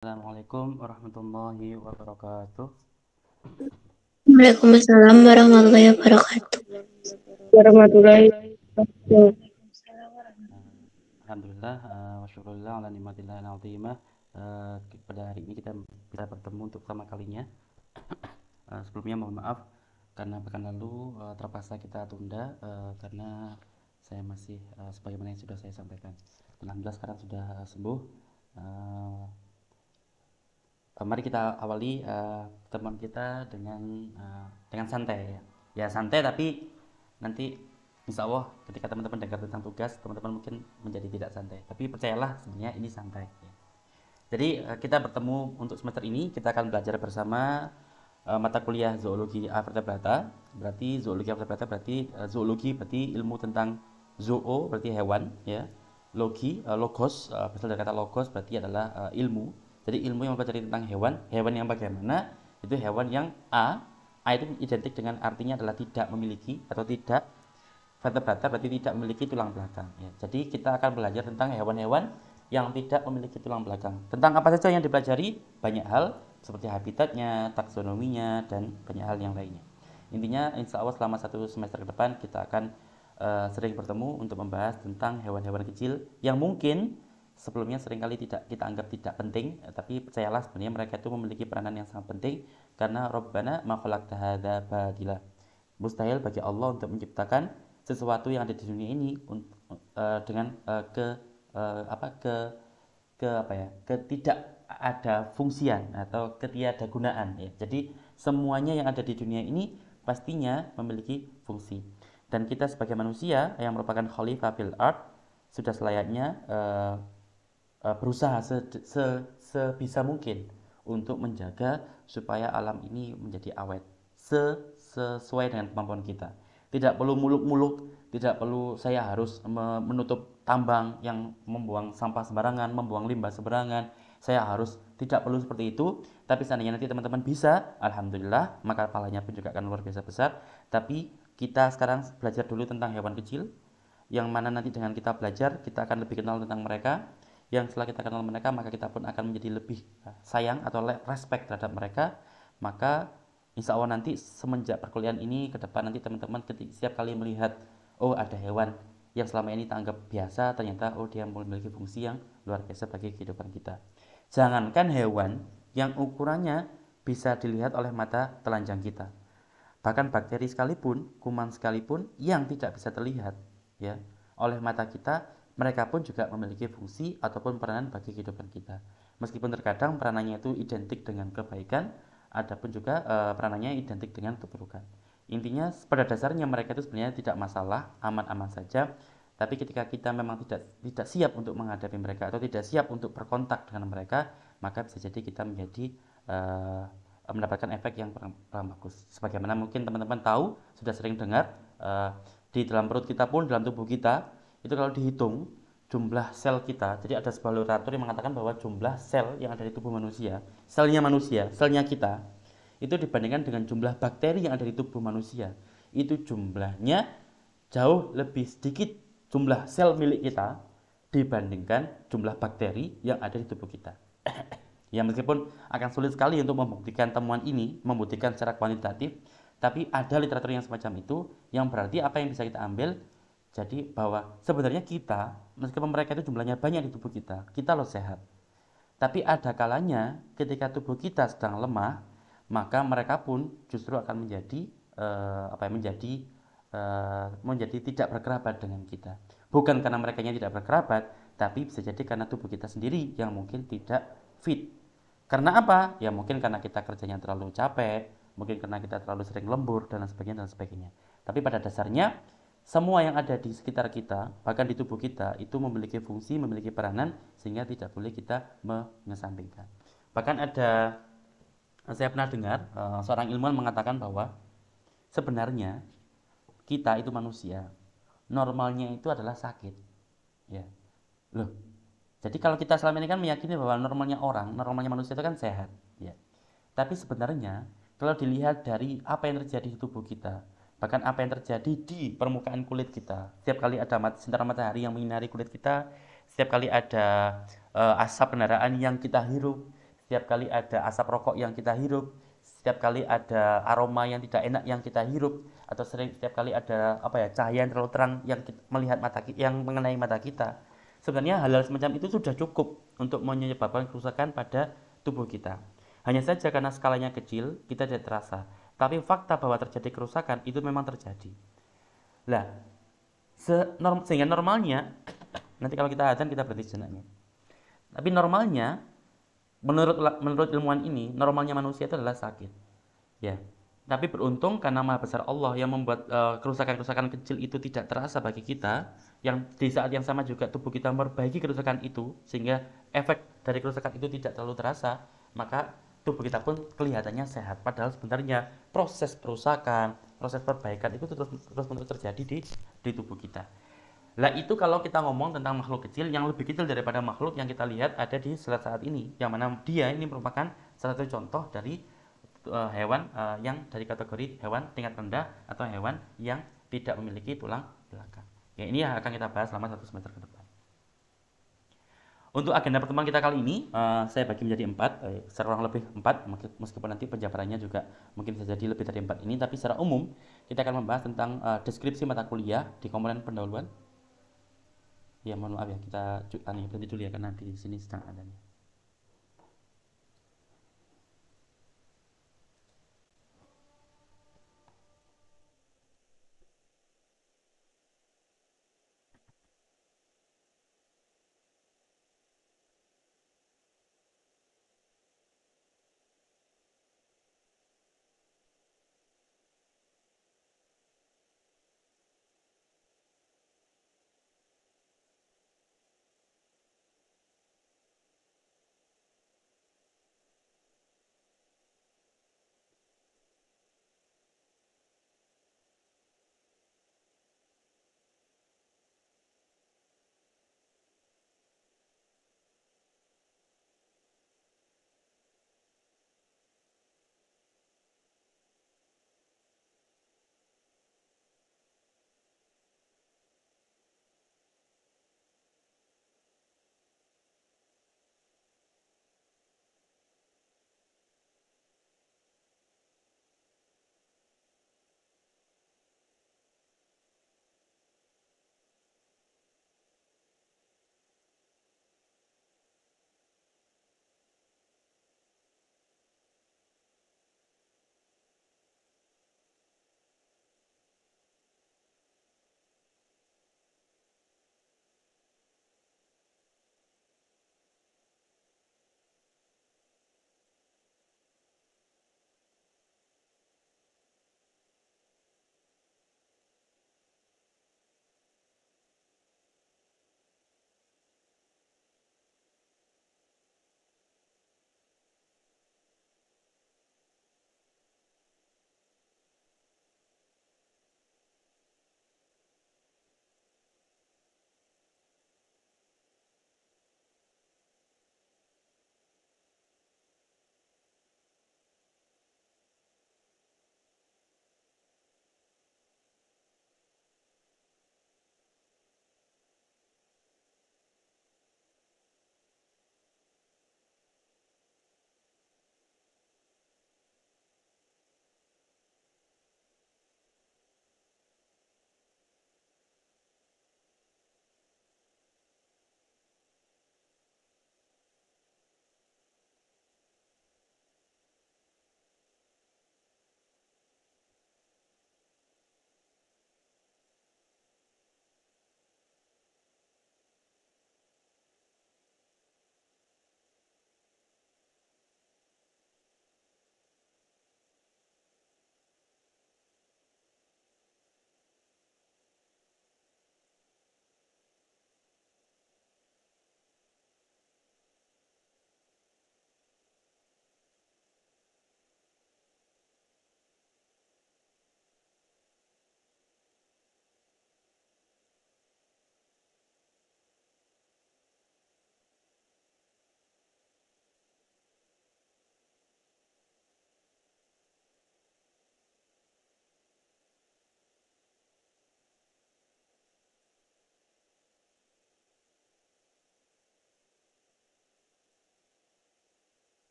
Assalamualaikum warahmatullahi wabarakatuh. Waalaikumsalam warahmatullahi wabarakatuh. Warahmatullahi wabarakatuh. Alhamdulillah, wa syukurillah ala nikmatillah al-azimah. Pada hari ini kita bisa bertemu untuk pertama kalinya. Sebelumnya mohon maaf karena pekan lalu terpaksa kita tunda karena saya masih sebagaimana yang sudah saya sampaikan. Alhamdulillah sekarang sudah sembuh. Uh, Mari kita awali pertemuan kita dengan santai ya. Ya santai tapi nanti insya Allah ketika teman-teman dengar tentang tugas teman-teman mungkin menjadi tidak santai. Tapi percayalah sebenarnya ini santai. Ya. Jadi kita bertemu untuk semester ini kita akan belajar bersama mata kuliah zoologi vertebrata. Berarti zoologi vertebrata berarti zoologi berarti ilmu tentang zoo berarti hewan ya. Logi logos berasal dari kata logos berarti adalah ilmu. Jadi ilmu yang mempelajari tentang hewan yang bagaimana itu hewan yang A itu identik dengan artinya adalah tidak memiliki atau tidak vertebrata berarti tidak memiliki tulang belakang. Ya. Jadi kita akan belajar tentang hewan-hewan yang tidak memiliki tulang belakang. Tentang apa saja yang dipelajari? Banyak hal seperti habitatnya, taksonominya, dan banyak hal yang lainnya. Intinya insya Allah selama satu semester ke depan kita akan sering bertemu untuk membahas tentang hewan-hewan kecil yang mungkin sebelumnya seringkali tidak kita anggap tidak penting, tapi percayalah sebenarnya mereka itu memiliki peranan yang sangat penting karena Rabbana ma khalaqta hadza batila. Mustahil bagi Allah untuk menciptakan sesuatu yang ada di dunia ini dengan ketidak ada fungsian atau ketiada gunaan ya. Jadi semuanya yang ada di dunia ini pastinya memiliki fungsi. Dan kita sebagai manusia yang merupakan khalifah fil ard sudah selayaknya berusaha sebisa mungkin untuk menjaga supaya alam ini menjadi awet sesuai dengan kemampuan kita. Tidak perlu muluk-muluk, tidak perlu saya harus menutup tambang yang membuang sampah sembarangan, membuang limbah sembarangan. Saya harus tidak perlu seperti itu, tapi seandainya nanti teman-teman bisa, alhamdulillah, maka pahalanya pun juga akan luar biasa besar. Tapi kita sekarang belajar dulu tentang hewan kecil, yang mana nanti dengan kita belajar, kita akan lebih kenal tentang mereka, yang setelah kita kenal mereka maka kita pun akan menjadi lebih sayang atau respect terhadap mereka. Maka insya Allah nanti semenjak perkuliahan ini ke depan nanti teman-teman setiap kali melihat oh ada hewan yang selama ini kita anggap biasa ternyata oh dia memiliki fungsi yang luar biasa bagi kehidupan kita. Jangankan hewan yang ukurannya bisa dilihat oleh mata telanjang kita, bahkan bakteri sekalipun, kuman sekalipun yang tidak bisa terlihat ya oleh mata kita, mereka pun juga memiliki fungsi ataupun peranan bagi kehidupan kita. Meskipun terkadang peranannya itu identik dengan kebaikan, adapun juga peranannya identik dengan keburukan. Intinya pada dasarnya mereka itu sebenarnya tidak masalah, aman-aman saja. Tapi ketika kita memang tidak siap untuk menghadapi mereka atau tidak siap untuk berkontak dengan mereka, maka bisa jadi kita menjadi mendapatkan efek yang kurang bagus. Sebagaimana mungkin teman-teman tahu, sudah sering dengar di dalam perut kita pun, dalam tubuh kita itu kalau dihitung jumlah sel kita, jadi ada sebuah literatur yang mengatakan bahwa jumlah sel yang ada di tubuh manusia, selnya kita, itu dibandingkan dengan jumlah bakteri yang ada di tubuh manusia, itu jumlahnya jauh lebih sedikit jumlah sel milik kita dibandingkan jumlah bakteri yang ada di tubuh kita. Ya meskipun akan sulit sekali untuk membuktikan temuan ini, membuktikan secara kuantitatif, tapi ada literatur yang semacam itu, yang berarti apa yang bisa kita ambil, jadi bahwa sebenarnya kita, meskipun mereka itu jumlahnya banyak di tubuh kita loh sehat. Tapi ada kalanya ketika tubuh kita sedang lemah, maka mereka pun justru akan menjadi menjadi tidak berkerabat dengan kita. Bukan karena mereka yang tidak berkerabat, tapi bisa jadi karena tubuh kita sendiri yang mungkin tidak fit. Karena apa? Ya mungkin karena kita kerjanya terlalu capek, mungkin karena kita terlalu sering lembur dan sebagainya dan sebagainya. Tapi pada dasarnya semua yang ada di sekitar kita, bahkan di tubuh kita itu memiliki fungsi, memiliki peranan sehingga tidak boleh kita mengesampingkan. Bahkan saya pernah dengar seorang ilmuwan mengatakan bahwa sebenarnya kita itu manusia, normalnya itu adalah sakit. Ya. Loh, jadi kalau kita selama ini kan meyakini bahwa normalnya manusia itu kan sehat, ya. Tapi sebenarnya kalau dilihat dari apa yang terjadi di tubuh kita, bahkan apa yang terjadi di permukaan kulit kita, setiap kali ada sinar matahari yang menyinari kulit kita, setiap kali ada asap kendaraan yang kita hirup, setiap kali ada asap rokok yang kita hirup, setiap kali ada aroma yang tidak enak yang kita hirup, atau setiap kali ada cahaya yang terlalu terang yang melihat yang mengenai mata kita. Sebenarnya hal-hal semacam itu sudah cukup untuk menyebabkan kerusakan pada tubuh kita. Hanya saja karena skalanya kecil, kita tidak terasa. Tapi fakta bahwa terjadi kerusakan itu memang terjadi. Lah, sehingga normalnya, nanti kalau kita adzan kita berhenti sejenaknya. Tapi normalnya, menurut ilmuwan ini, normalnya manusia itu adalah sakit. Ya. Tapi beruntung karena Maha Besar Allah yang membuat kerusakan-kerusakan kecil itu tidak terasa bagi kita, yang di saat yang sama juga tubuh kita memperbaiki kerusakan itu sehingga efek dari kerusakan itu tidak terlalu terasa, maka tubuh kita pun kelihatannya sehat. Padahal sebenarnya proses perusakan, proses perbaikan itu terus terjadi di tubuh kita. Lah itu kalau kita ngomong tentang makhluk kecil yang lebih kecil daripada makhluk yang kita lihat ada di saat ini, yang mana dia ini merupakan salah satu contoh dari hewan yang dari kategori hewan tingkat rendah atau hewan yang tidak memiliki tulang belakang. Ya, ini yang akan kita bahas selama 1 semester ke depan. Untuk agenda pertemuan kita kali ini saya bagi menjadi 4, secara kurang lebih 4, meskipun nanti penjabarannya juga mungkin bisa jadi lebih dari 4 ini, tapi secara umum kita akan membahas tentang deskripsi mata kuliah di komponen pendahuluan. Ya, mohon maaf ya, kita berhenti dulu ya karena di sini sedang ada nih.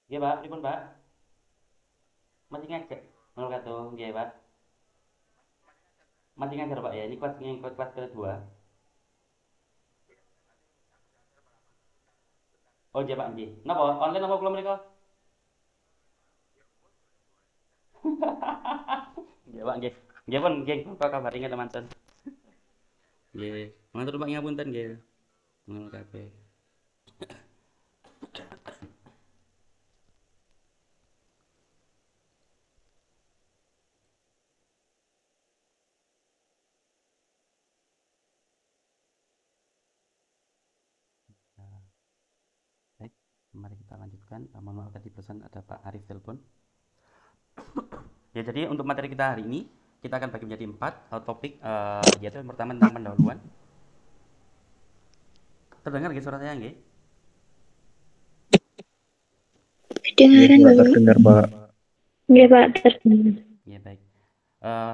Nggih, Pak, pripun, Pak? Masih ngajak. Ngono kato, nggih, Pak. Masih ngajar, Pak ya. Ini kelas kedua. Oh, iya, Pak, nggih. Napa online napa kula mriko? Nggih, Pak, nggih. Nggih pun, nggih. Kok kabare teman-teman. Nggih. Matur Pak ngapunten nggih. Ngono kabeh. Nah, baik, mari kita lanjutkan. Mohon maaf tadi pesan ada Pak Arif telepon. Ya, jadi untuk materi kita hari ini kita akan bagi menjadi 4 topik, yaitu yang pertama tentang pendahuluan. Terdengar nggih suara saya nggih? Kedengaran Nggak dulu. terdengar, Pak. Iya Pak, terdengar. Ya, baik.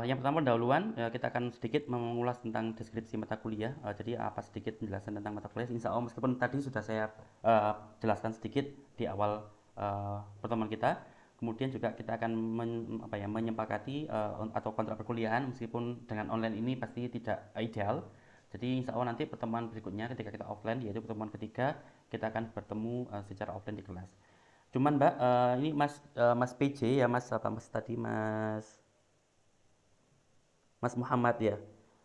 Yang pertama pendahuluan, kita akan sedikit mengulas tentang deskripsi mata kuliah. Jadi apa sedikit penjelasan tentang mata kuliah. Insya Allah meskipun tadi sudah saya jelaskan sedikit di awal pertemuan kita. Kemudian juga kita akan menyepakati atau kontrak perkuliahan meskipun dengan online ini pasti tidak ideal. Jadi insya Allah nanti pertemuan berikutnya ketika kita offline, yaitu pertemuan ketiga, kita akan bertemu secara offline di kelas. Cuman Mbak, ini Mas PJ ya, Mas apa Mas tadi Mas Muhammad ya.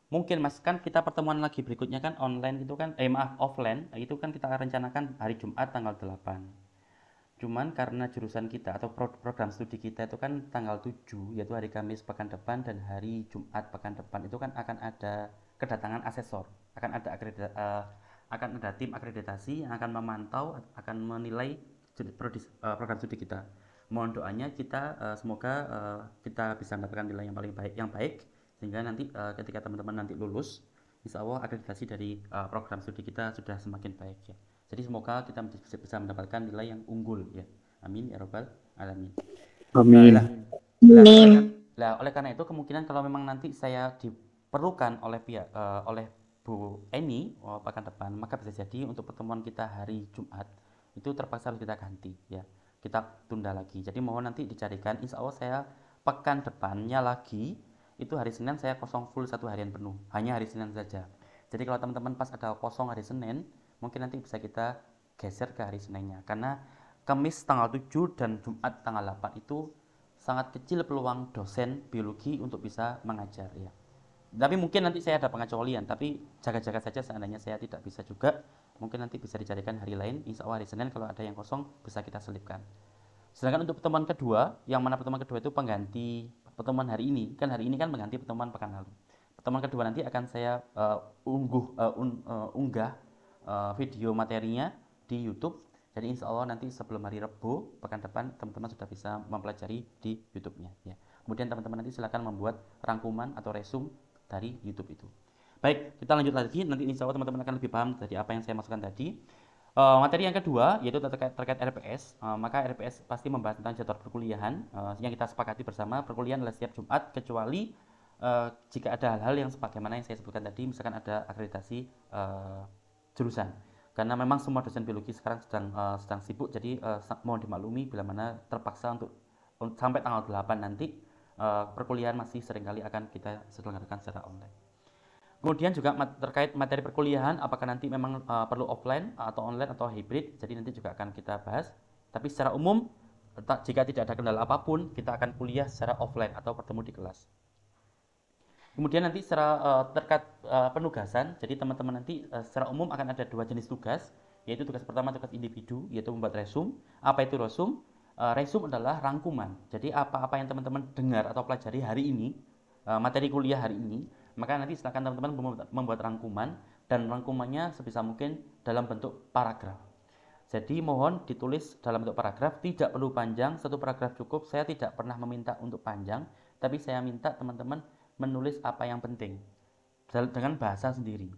Mungkin Mas, kan kita pertemuan lagi berikutnya kan online itu kan, maaf, offline, itu kan kita rencanakan hari Jumat tanggal 8. Cuman karena jurusan kita atau program studi kita itu kan tanggal 7, yaitu hari Kamis pekan depan, dan hari Jumat pekan depan itu kan akan ada kedatangan asesor, akan ada tim akreditasi yang akan memantau, akan menilai program studi kita. Mohon doanya kita, semoga kita bisa mendapatkan nilai yang baik sehingga nanti ketika teman-teman nanti lulus, insya Allah akreditasi dari program studi kita sudah semakin baik ya. Jadi semoga kita bisa mendapatkan nilai yang unggul ya. Amin ya robbal alamin. Amin. Oleh karena itu kemungkinan kalau memang nanti saya diperlukan oleh oleh Bu Eni pekan depan, maka bisa jadi untuk pertemuan kita hari Jumat itu terpaksa harus kita ganti ya. Kita tunda lagi. Jadi mohon nanti dicarikan. Insya Allah saya pekan depannya lagi itu hari Senin saya kosong full 1 harian penuh. Hanya hari Senin saja. Jadi kalau teman-teman pas ada kosong hari Senin, mungkin nanti bisa kita geser ke hari Seninnya, karena Kamis tanggal 7 dan Jumat tanggal 8 itu sangat kecil peluang dosen biologi untuk bisa mengajar ya. Tapi mungkin nanti saya ada pengecualian, tapi jaga-jaga saja seandainya saya tidak bisa juga, mungkin nanti bisa dicarikan hari lain. Insya Allah hari Senin kalau ada yang kosong bisa kita selipkan. Sedangkan untuk pertemuan kedua, yang mana pertemuan kedua itu pengganti pertemuan hari ini, kan hari ini kan mengganti pertemuan pekan lalu. Pertemuan kedua nanti akan saya unggah video materinya di YouTube. Jadi insya Allah nanti sebelum hari Rabu pekan depan teman-teman sudah bisa mempelajari di YouTube-nya ya. Kemudian teman-teman nanti silakan membuat rangkuman atau resume dari YouTube itu. Baik, kita lanjut lagi. Nanti insya Allah teman-teman akan lebih paham dari apa yang saya masukkan tadi. Materi yang kedua yaitu terkait RPS. Maka RPS pasti membahas tentang jadwal perkuliahan yang kita sepakati bersama. Perkuliahan adalah setiap Jumat kecuali jika ada hal-hal yang sebagaimana yang saya sebutkan tadi, misalkan ada akreditasi jurusan. Karena memang semua dosen biologi sekarang sedang sibuk, jadi mohon dimaklumi bila mana terpaksa untuk sampai tanggal 8 nanti perkuliahan masih seringkali akan kita selenggarakan secara online. Kemudian juga terkait materi perkuliahan, apakah nanti memang perlu offline atau online atau hybrid, jadi nanti juga akan kita bahas. Tapi secara umum, jika tidak ada kendala apapun, kita akan kuliah secara offline atau bertemu di kelas. Kemudian nanti secara terkait penugasan, jadi teman-teman nanti secara umum akan ada 2 jenis tugas, yaitu tugas pertama tugas individu, yaitu membuat resume. Apa itu resume? Resume adalah rangkuman. Jadi apa-apa yang teman-teman dengar atau pelajari hari ini, materi kuliah hari ini, maka nanti silakan teman-teman membuat rangkuman, dan rangkumannya sebisa mungkin dalam bentuk paragraf. Jadi mohon ditulis dalam bentuk paragraf, tidak perlu panjang, 1 paragraf cukup. Saya tidak pernah meminta untuk panjang, tapi saya minta teman-teman menulis apa yang penting dengan bahasa sendiri.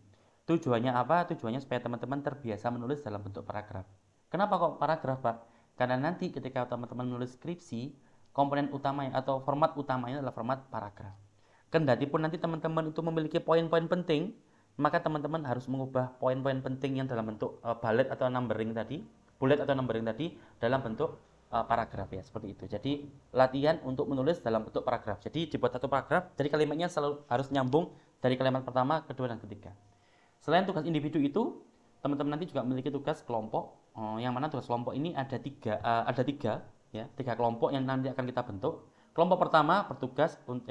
Tujuannya apa? Tujuannya supaya teman-teman terbiasa menulis dalam bentuk paragraf. Kenapa kok paragraf, Pak? Karena nanti ketika teman-teman menulis skripsi, komponen utamanya atau format utamanya adalah format paragraf. Kendati pun nanti teman-teman itu memiliki poin-poin penting, maka teman-teman harus mengubah poin-poin penting yang dalam bentuk bullet atau numbering tadi dalam bentuk paragraf ya, seperti itu. Jadi latihan untuk menulis dalam bentuk paragraf. Jadi dibuat satu paragraf, jadi kalimatnya selalu harus nyambung dari kalimat pertama, kedua, dan ketiga. Selain tugas individu itu, teman-teman nanti juga memiliki tugas kelompok, yang mana tugas kelompok ini ada tiga ya, tiga kelompok yang nanti akan kita bentuk. Kelompok pertama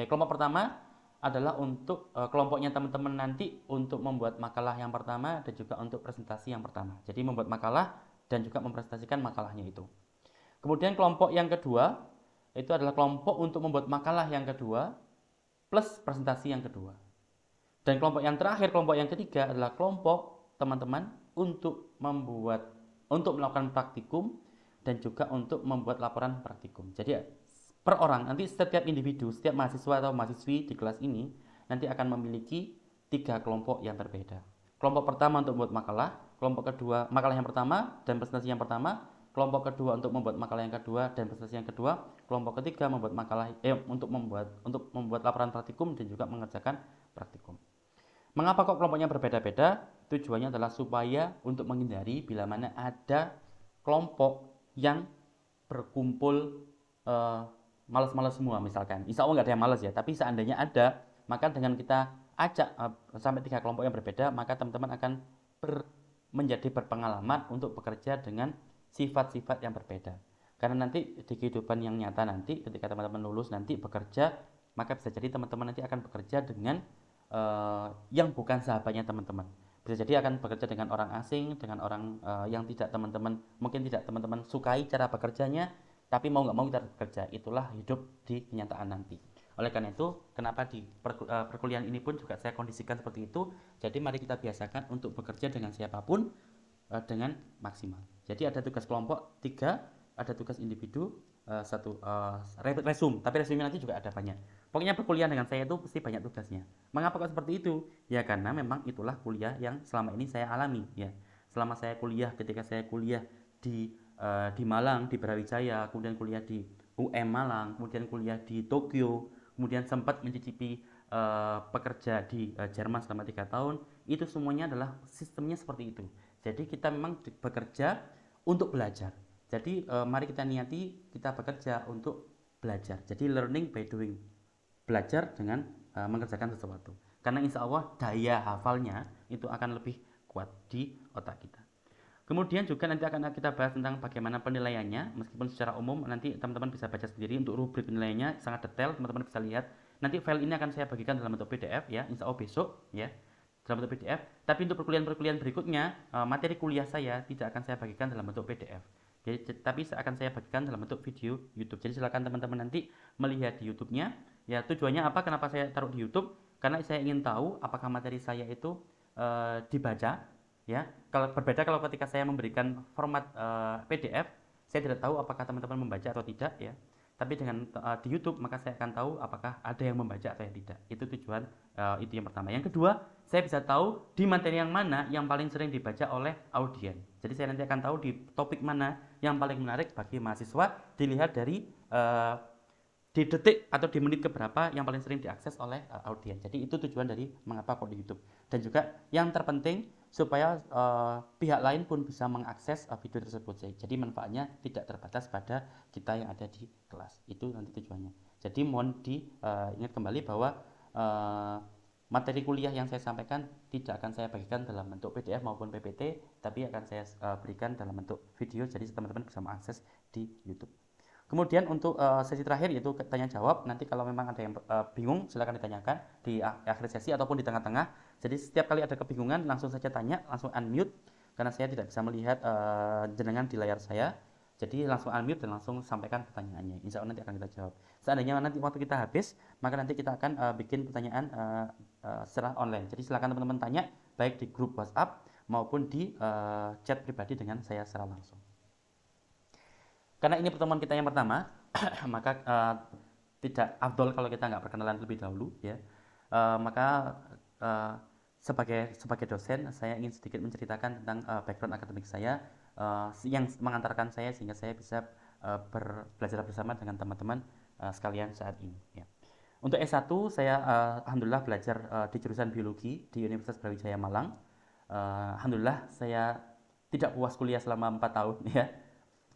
kelompok pertama adalah untuk kelompoknya teman-teman nanti untuk membuat makalah yang pertama dan juga untuk presentasi yang pertama. Jadi membuat makalah dan juga mempresentasikan makalahnya itu. Kemudian kelompok yang kedua itu adalah kelompok untuk membuat makalah yang kedua plus presentasi yang kedua. Dan kelompok yang terakhir, kelompok yang ketiga adalah kelompok teman-teman untuk melakukan praktikum dan juga untuk membuat laporan praktikum. Jadi per orang, nanti setiap individu, setiap mahasiswa atau mahasiswi di kelas ini nanti akan memiliki tiga kelompok yang berbeda. Kelompok pertama untuk membuat makalah, kelompok kedua makalah yang pertama dan presentasi yang pertama, kelompok kedua untuk membuat makalah yang kedua dan presentasi yang kedua, kelompok ketiga membuat makalah untuk membuat laporan praktikum dan juga mengerjakan praktikum. Mengapa kok kelompoknya berbeda-beda? Tujuannya adalah supaya untuk menghindari bila mana ada kelompok yang berkumpul malas-malas semua misalkan. Insya Allah nggak ada yang malas ya, tapi seandainya ada, maka dengan kita ajak sampai tiga kelompok yang berbeda, maka teman-teman akan menjadi berpengalaman untuk bekerja dengan sifat-sifat yang berbeda. Karena nanti di kehidupan yang nyata nanti ketika teman-teman lulus nanti bekerja, maka bisa jadi teman-teman nanti akan bekerja dengan yang bukan sahabatnya teman-teman. Bisa jadi akan bekerja dengan orang asing, dengan orang yang mungkin tidak teman-teman sukai cara bekerjanya, tapi mau nggak mau kita bekerja. Itulah hidup di kenyataan nanti. Oleh karena itu, kenapa di perkuliahan ini pun juga saya kondisikan seperti itu. Jadi mari kita biasakan untuk bekerja dengan siapapun dengan maksimal. Jadi ada tugas kelompok 3, ada tugas individu 1, resume, tapi resume nanti juga ada banyak. Pokoknya perkuliahan dengan saya itu pasti banyak tugasnya. Mengapa kok seperti itu? Ya karena memang itulah kuliah yang selama ini saya alami ya. Selama saya kuliah, ketika saya kuliah di Malang, di Brawijaya, kemudian kuliah di UM Malang, kemudian kuliah di Tokyo, kemudian sempat mencicipi pekerja di Jerman selama 3 tahun, itu semuanya adalah sistemnya seperti itu. Jadi kita memang bekerja untuk belajar. Jadi mari kita niati kita bekerja untuk belajar. Jadi learning by doing. Belajar dengan mengerjakan sesuatu. Karena insya Allah daya hafalnya itu akan lebih kuat di otak kita. Kemudian juga nanti akan kita bahas tentang bagaimana penilaiannya. Meskipun secara umum nanti teman-teman bisa baca sendiri untuk rubrik penilaiannya sangat detail, teman-teman bisa lihat. Nanti file ini akan saya bagikan dalam bentuk PDF ya, insya Allah besok ya, dalam bentuk PDF. Tapi untuk perkuliahan berikutnya, materi kuliah saya tidak akan saya bagikan dalam bentuk PDF. Tapi akan saya bagikan dalam bentuk video YouTube. Jadi silakan teman-teman nanti melihat di YouTube-nya. Ya tujuannya apa? Kenapa saya taruh di YouTube? Karena saya ingin tahu apakah materi saya itu dibaca. Ya, kalau ketika saya memberikan format PDF, saya tidak tahu apakah teman-teman membaca atau tidak ya. Tapi dengan di YouTube maka saya akan tahu apakah ada yang membaca atau tidak. Itu tujuan itu yang pertama. Yang kedua, saya bisa tahu di materi yang mana yang paling sering dibaca oleh audiens. Jadi saya nanti akan tahu di topik mana yang paling menarik bagi mahasiswa dilihat dari di detik atau di menit keberapa yang paling sering diakses oleh audiens. Jadi itu tujuan dari mengapa kok di YouTube. Dan juga yang terpenting supaya pihak lain pun bisa mengakses video tersebut. Jadi manfaatnya tidak terbatas pada kita yang ada di kelas. Itu nanti tujuannya. Jadi mohon diingat kembali bahwa materi kuliah yang saya sampaikan tidak akan saya bagikan dalam bentuk PDF maupun PPT, tapi akan saya berikan dalam bentuk video. Jadi teman-teman bisa mengakses di YouTube. Kemudian untuk sesi terakhir yaitu tanya jawab. Nanti kalau memang ada yang bingung silakan ditanyakan di akhir sesi ataupun di tengah-tengah. Jadi setiap kali ada kebingungan langsung saja tanya, langsung unmute karena saya tidak bisa melihat jenengan di layar saya. Jadi langsung unmute dan langsung sampaikan pertanyaannya. Insya Allah nanti akan kita jawab. Seandainya nanti waktu kita habis, maka nanti kita akan bikin pertanyaan secara online. Jadi silakan teman-teman tanya baik di grup WhatsApp maupun di chat pribadi dengan saya secara langsung. Karena ini pertemuan kita yang pertama, maka tidak afdol kalau kita nggak perkenalan terlebih dahulu ya. Maka sebagai dosen saya ingin sedikit menceritakan tentang background akademik saya yang mengantarkan saya sehingga saya bisa belajar bersama dengan teman-teman sekalian saat ini ya. Untuk S1 saya alhamdulillah belajar di jurusan biologi di Universitas Brawijaya Malang. Alhamdulillah saya tidak puas kuliah selama 4 tahun ya.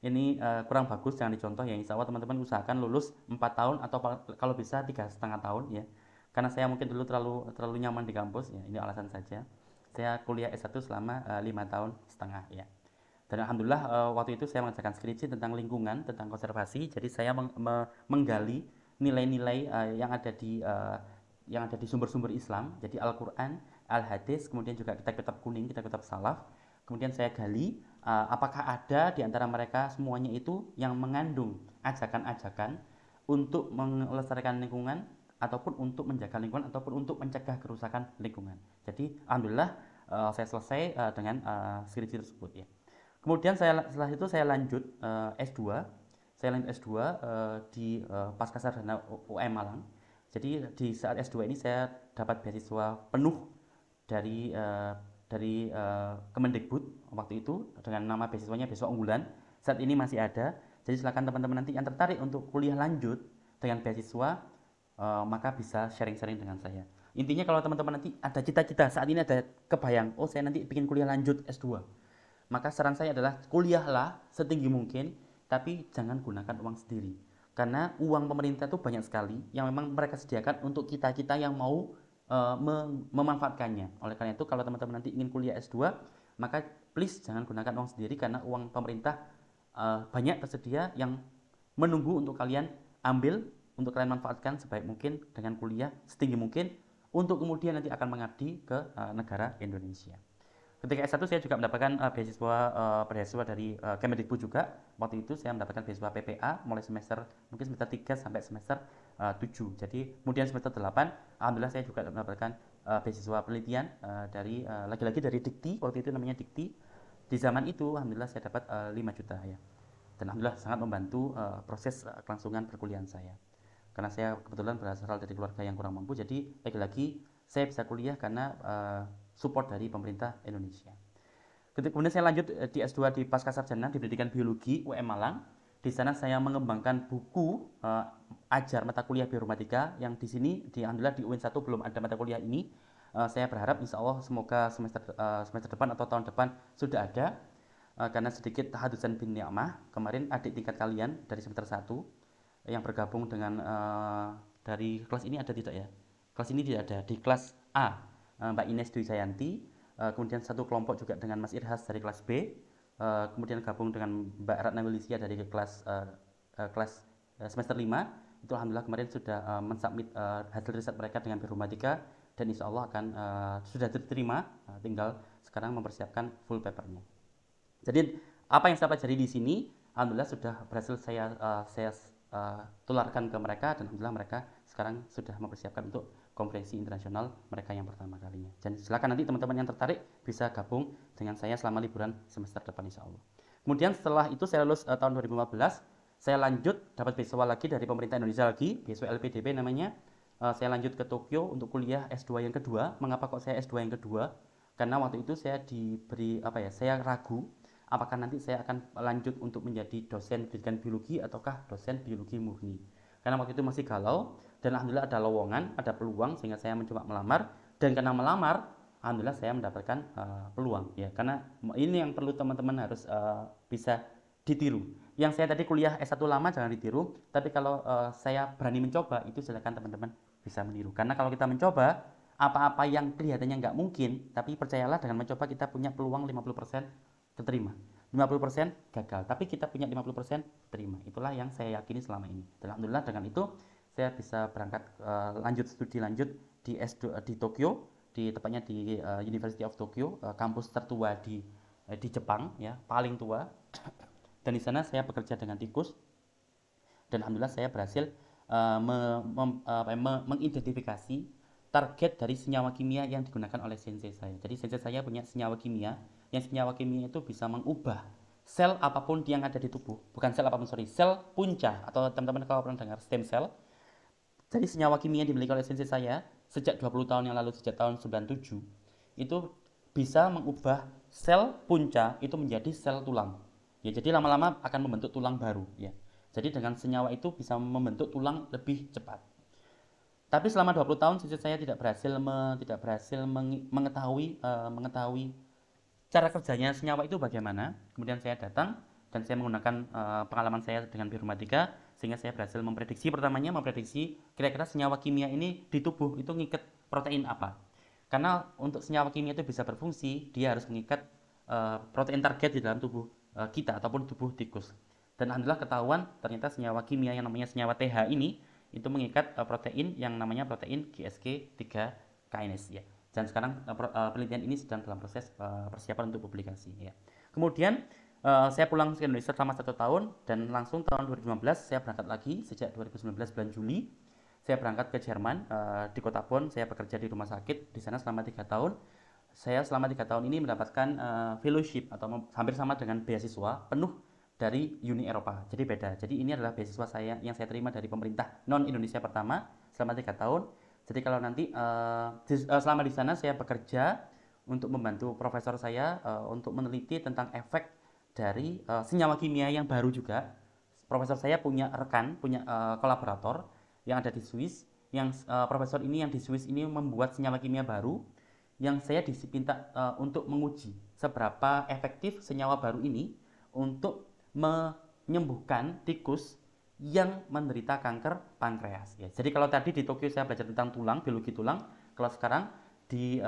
ini kurang bagus, jangan dicontoh ya. Insya Allah teman-teman usahakan lulus 4 tahun atau kalau bisa 3,5 tahun ya. Karena saya mungkin dulu terlalu nyaman di kampus ya, ini alasan saja. Saya kuliah S1 selama 5 tahun setengah ya. Dan alhamdulillah waktu itu saya mengerjakan skripsi tentang lingkungan, tentang konservasi. Jadi saya menggali nilai-nilai yang ada di sumber-sumber Islam. Jadi Al-Qur'an, Al-Hadis, kemudian juga kitab-kitab kuning, kitab-kitab salaf. Kemudian saya gali apakah ada di antara mereka semuanya itu yang mengandung ajakan-ajakan untuk melestarikan lingkungan ataupun untuk menjaga lingkungan ataupun untuk mencegah kerusakan lingkungan. Jadi alhamdulillah saya selesai dengan skripsi tersebut ya. Kemudian setelah itu saya lanjut S2. Saya lanjut S2 di Pascasarjana UM Malang. Jadi di saat S2 ini saya dapat beasiswa penuh dari Kemendikbud waktu itu dengan nama beasiswanya beasiswa unggulan. Saat ini masih ada. Jadi silakan teman-teman nanti yang tertarik untuk kuliah lanjut dengan beasiswa maka bisa sharing-sharing dengan saya. Intinya kalau teman-teman nanti ada cita-cita, saat ini ada kebayang, oh saya nanti bikin kuliah lanjut S2. Maka saran saya adalah kuliahlah setinggi mungkin, tapi jangan gunakan uang sendiri. Karena uang pemerintah itu banyak sekali yang memang mereka sediakan untuk kita-kita yang mau memanfaatkannya. Oleh karena itu kalau teman-teman nanti ingin kuliah S2, maka please jangan gunakan uang sendiri karena uang pemerintah banyak tersedia yang menunggu untuk kalian ambil, untuk kalian manfaatkan sebaik mungkin dengan kuliah setinggi mungkin untuk kemudian nanti akan mengabdi ke negara Indonesia. Ketika S1 saya juga mendapatkan beasiswa dari Kemendikbud juga. Waktu itu saya mendapatkan beasiswa PPA mulai mungkin semester 3 sampai semester 7. Jadi kemudian semester 8 alhamdulillah saya juga mendapatkan beasiswa penelitian dari lagi-lagi dari Dikti, waktu itu namanya Dikti. Di zaman itu alhamdulillah saya dapat 5 juta ya. Dan alhamdulillah sangat membantu proses kelangsungan perkuliahan saya. Karena saya kebetulan berasal dari keluarga yang kurang mampu, jadi lagi-lagi saya bisa kuliah karena support dari pemerintah Indonesia. Kemudian saya lanjut di S2 di Pascasarjana di Pendidikan Biologi UM Malang. Di sana saya mengembangkan buku ajar mata kuliah bioinformatika yang di sini alhamdulillah di UIN 1 belum ada mata kuliah ini. Saya berharap insya Allah semoga semester depan atau tahun depan sudah ada. Karena sedikit tahadusan bin ni'mah, kemarin adik tingkat kalian dari semester 1 yang bergabung dengan dari kelas ini ada tidak ya? Kelas ini tidak ada. Di kelas A Mbak Ines Dwi Jayanti, kemudian satu kelompok juga dengan Mas Irhas dari kelas B, kemudian gabung dengan Mbak Ratna Wilisia dari kelas semester 5. Itu alhamdulillah kemarin sudah mensubmit hasil riset mereka dengan bioinformatika dan insya Allah akan sudah diterima, tinggal sekarang mempersiapkan full papernya. Jadi apa yang saya pelajari di sini alhamdulillah sudah berhasil saya tularkan ke mereka dan alhamdulillah mereka sekarang sudah mempersiapkan untuk konferensi internasional mereka yang pertama kalinya. Dan silakan nanti teman-teman yang tertarik bisa gabung dengan saya selama liburan semester depan insya Allah. Kemudian setelah itu saya lulus tahun 2015, saya lanjut dapat beasiswa lagi dari pemerintah Indonesia lagi, beasiswa LPDP namanya. Saya lanjut ke Tokyo untuk kuliah S2 yang kedua. Mengapa kok saya S2 yang kedua? Karena waktu itu saya saya ragu apakah nanti saya akan lanjut untuk menjadi dosen pendidikan biologi ataukah dosen biologi murni. Karena waktu itu masih galau dan alhamdulillah ada lowongan, ada peluang sehingga saya mencoba melamar dan karena melamar alhamdulillah saya mendapatkan peluang ya. Karena ini yang perlu teman-teman harus bisa ditiru. Yang saya tadi kuliah S1 lama jangan ditiru, tapi kalau saya berani mencoba itu silakan teman-teman bisa meniru. Karena kalau kita mencoba apa-apa yang kelihatannya nggak mungkin, tapi percayalah dengan mencoba kita punya peluang 50% keterima. 50% gagal, tapi kita punya 50% terima. Itulah yang saya yakini selama ini. Dan alhamdulillah dengan itu saya bisa berangkat lanjut studi lanjut di S2 di Tokyo, tepatnya di University of Tokyo, kampus tertua di Jepang ya, paling tua. Dan di sana saya bekerja dengan tikus. Dan alhamdulillah saya berhasil mengidentifikasi target dari senyawa kimia yang digunakan oleh sensei saya. Jadi sensei saya punya senyawa kimia, yang senyawa kimia itu bisa mengubah sel apapun yang ada di tubuh. Bukan sel apapun, sel punca atau teman-teman kalau pernah dengar stem cell. Jadi senyawa kimia yang dimiliki oleh sensei saya sejak 20 tahun yang lalu, sejak tahun 97, itu bisa mengubah sel punca itu menjadi sel tulang. Ya, jadi lama-lama akan membentuk tulang baru ya. Jadi dengan senyawa itu bisa membentuk tulang lebih cepat. Tapi selama 20 tahun saya tidak berhasil mengetahui cara kerjanya senyawa itu bagaimana. Kemudian saya datang dan saya menggunakan pengalaman saya dengan bioinformatika sehingga saya berhasil memprediksi kira-kira senyawa kimia ini di tubuh itu ngikat protein apa. Karena untuk senyawa kimia itu bisa berfungsi, dia harus mengikat protein target di dalam tubuh kita ataupun tubuh tikus. Dan alhamdulillah ketahuan ternyata senyawa kimia yang namanya senyawa TH ini itu mengikat protein yang namanya protein GSK3 kinase ya. Dan sekarang penelitian ini sedang dalam proses persiapan untuk publikasi ya. Kemudian saya pulang ke Indonesia selama 1 tahun dan langsung tahun 2015 saya berangkat lagi. Sejak 2019 bulan Juli saya berangkat ke Jerman di kota Bonn. Saya bekerja di rumah sakit di sana selama 3 tahun. Saya selama 3 tahun ini mendapatkan fellowship atau hampir sama dengan beasiswa penuh dari Uni Eropa. Jadi beda. Jadi ini adalah beasiswa saya yang saya terima dari pemerintah non Indonesia pertama selama 3 tahun. Jadi kalau nanti selama di sana saya bekerja untuk membantu profesor saya untuk meneliti tentang efek dari senyawa kimia yang baru juga. Profesor saya punya rekan, punya kolaborator yang ada di Swiss. Yang profesor ini yang di Swiss ini membuat senyawa kimia baru yang saya diminta untuk menguji seberapa efektif senyawa baru ini untuk menyembuhkan tikus yang menderita kanker pankreas ya. Jadi kalau tadi di Tokyo saya belajar tentang tulang, biologi tulang, kalau sekarang di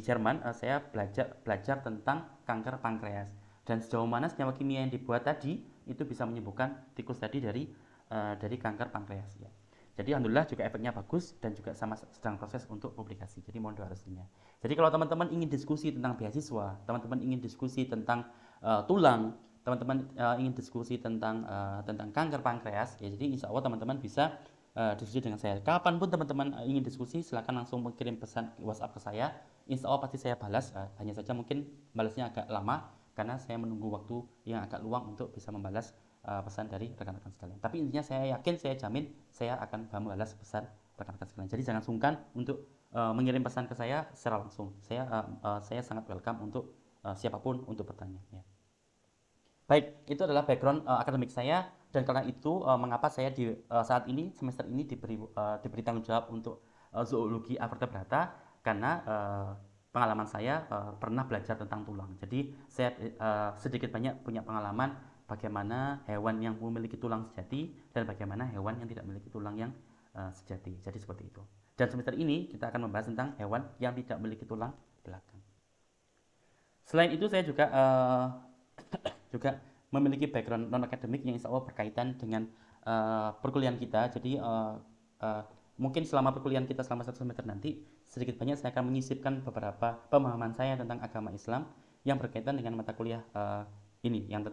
Jerman saya belajar tentang kanker pankreas dan sejauh mana senyawa kimia yang dibuat tadi itu bisa menyembuhkan tikus tadi dari kanker pankreas ya. Jadi alhamdulillah juga efeknya bagus dan juga sedang proses untuk publikasi. Jadi mohon doa restunya. Jadi kalau teman-teman ingin diskusi tentang beasiswa, teman-teman ingin diskusi tentang tulang, teman-teman ingin diskusi tentang kanker pankreas ya, jadi insya Allah teman-teman bisa diskusi dengan saya. Kapanpun teman-teman ingin diskusi silakan langsung mengirim pesan WhatsApp ke saya, insya Allah pasti saya balas. Hanya saja mungkin balasnya agak lama karena saya menunggu waktu yang agak luang untuk bisa membalas pesan dari rekan-rekan sekalian. Tapi intinya saya yakin, saya jamin saya akan membalas pesan rekan-rekan sekalian. Jadi jangan sungkan untuk mengirim pesan ke saya secara langsung. Saya sangat welcome untuk siapapun untuk bertanya ya. Baik, itu adalah background akademik saya dan karena itu mengapa saya di saat ini semester ini diberi tanggung jawab untuk zoologi avertebrata karena pengalaman saya pernah belajar tentang tulang. Jadi saya sedikit banyak punya pengalaman bagaimana hewan yang memiliki tulang sejati dan bagaimana hewan yang tidak memiliki tulang yang sejati. Jadi seperti itu. Dan semester ini kita akan membahas tentang hewan yang tidak memiliki tulang belakang. Selain itu saya juga memiliki background non akademik yang insya Allah berkaitan dengan perkuliahan kita. Jadi mungkin selama perkuliahan kita selama 1 semester nanti sedikit banyak saya akan menyisipkan beberapa pemahaman saya tentang agama Islam yang berkaitan dengan mata kuliah ini, yang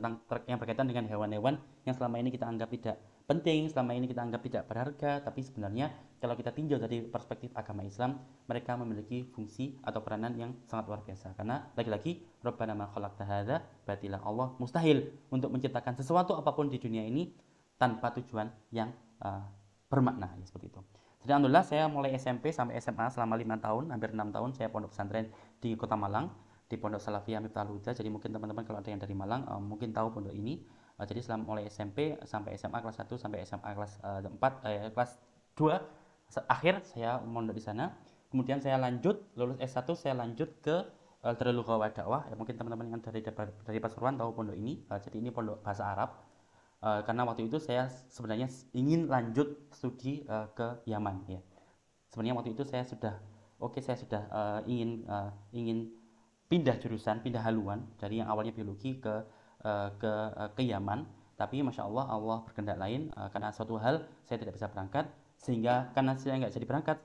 berkaitan dengan hewan-hewan yang selama ini kita anggap tidak penting, selama ini kita anggap tidak berharga, tapi sebenarnya kalau kita tinjau dari perspektif agama Islam, mereka memiliki fungsi atau peranan yang sangat luar biasa. Karena lagi-lagi Rabbana ma khalaqta hadza batila, Allah mustahil untuk menciptakan sesuatu apapun di dunia ini tanpa tujuan yang bermakna ya, seperti itu. Jadi alhamdulillah saya mulai SMP sampai SMA selama 5 tahun, hampir 6 tahun saya pondok pesantren di Kota Malang, di Pondok Salafiyah Miftahul Huda. Jadi mungkin teman-teman kalau ada yang dari Malang mungkin tahu pondok ini. Jadi selama mulai SMP sampai SMA kelas 1 sampai SMA kelas 4 kelas 2 akhir saya mondok di sana. Kemudian saya lanjut lulus S1 saya lanjut ke Darul Lughah wa Dakwah. Ya, mungkin teman-teman yang dari Pasuruan tahu pondok ini. Jadi ini pondok bahasa Arab. Karena waktu itu saya sebenarnya ingin lanjut studi ke Yaman ya. Sebenarnya waktu itu saya sudah ingin pindah jurusan, pindah haluan dari yang awalnya biologi ke Yaman, tapi masya Allah Allah berkehendak lain karena suatu hal saya tidak bisa berangkat sehingga karena saya nggak jadi berangkat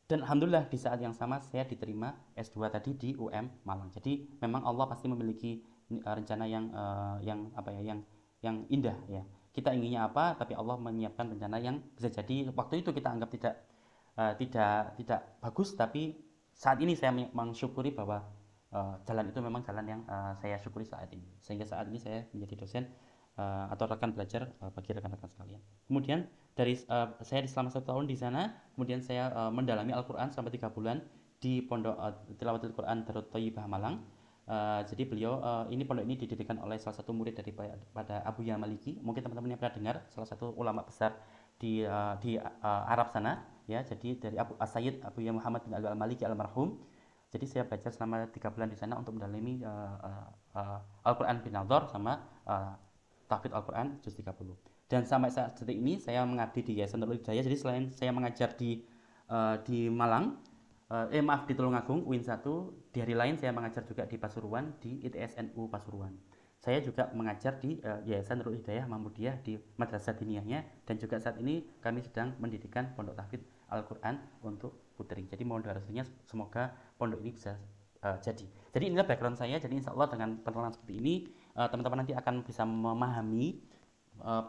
dan alhamdulillah di saat yang sama saya diterima S2 tadi di UM Malang. Jadi memang Allah pasti memiliki rencana yang indah ya. Kita inginnya apa, tapi Allah menyiapkan rencana yang bisa jadi waktu itu kita anggap tidak bagus, tapi saat ini saya mensyukuri bahwa jalan itu memang jalan yang saya syukuri saat ini, sehingga saat ini saya menjadi dosen atau rekan belajar bagi rekan-rekan sekalian. Kemudian saya selama 1 tahun di sana, kemudian saya mendalami Al-Quran selama 3 bulan di pondok Tilawatul Quran Darut Thayyibah Malang. Jadi beliau ini pondok ini didirikan oleh salah satu murid daripada Abuya Maliki. Mungkin teman-teman yang pernah dengar, salah satu ulama besar di Arab sana ya. Jadi dari Sayyid Abuya Muhammad bin Al-Maliki almarhum. Jadi saya belajar selama 3 bulan di sana untuk mendalami Al-Quran bin Nadhar sama tahfidz Al-Quran juz 30. Dan sampai saat detik ini saya mengabdi di Yayasan Nurul Hidayah. Jadi selain saya mengajar di Malang, maaf di Tulungagung UIN 1, di hari lain saya mengajar juga di Pasuruan di ITSNU Pasuruan. Saya juga mengajar di Yayasan Nurul Hidayah Mahmudiyah di Madrasah Diniyahnya, dan juga saat ini kami sedang mendirikan pondok tahfidz Al-Quran untuk putri. Jadi mohon doa restunya semoga pondok ini bisa jadi. Jadi inilah background saya. Jadi insya Allah dengan penerapan seperti ini teman-teman nanti akan bisa memahami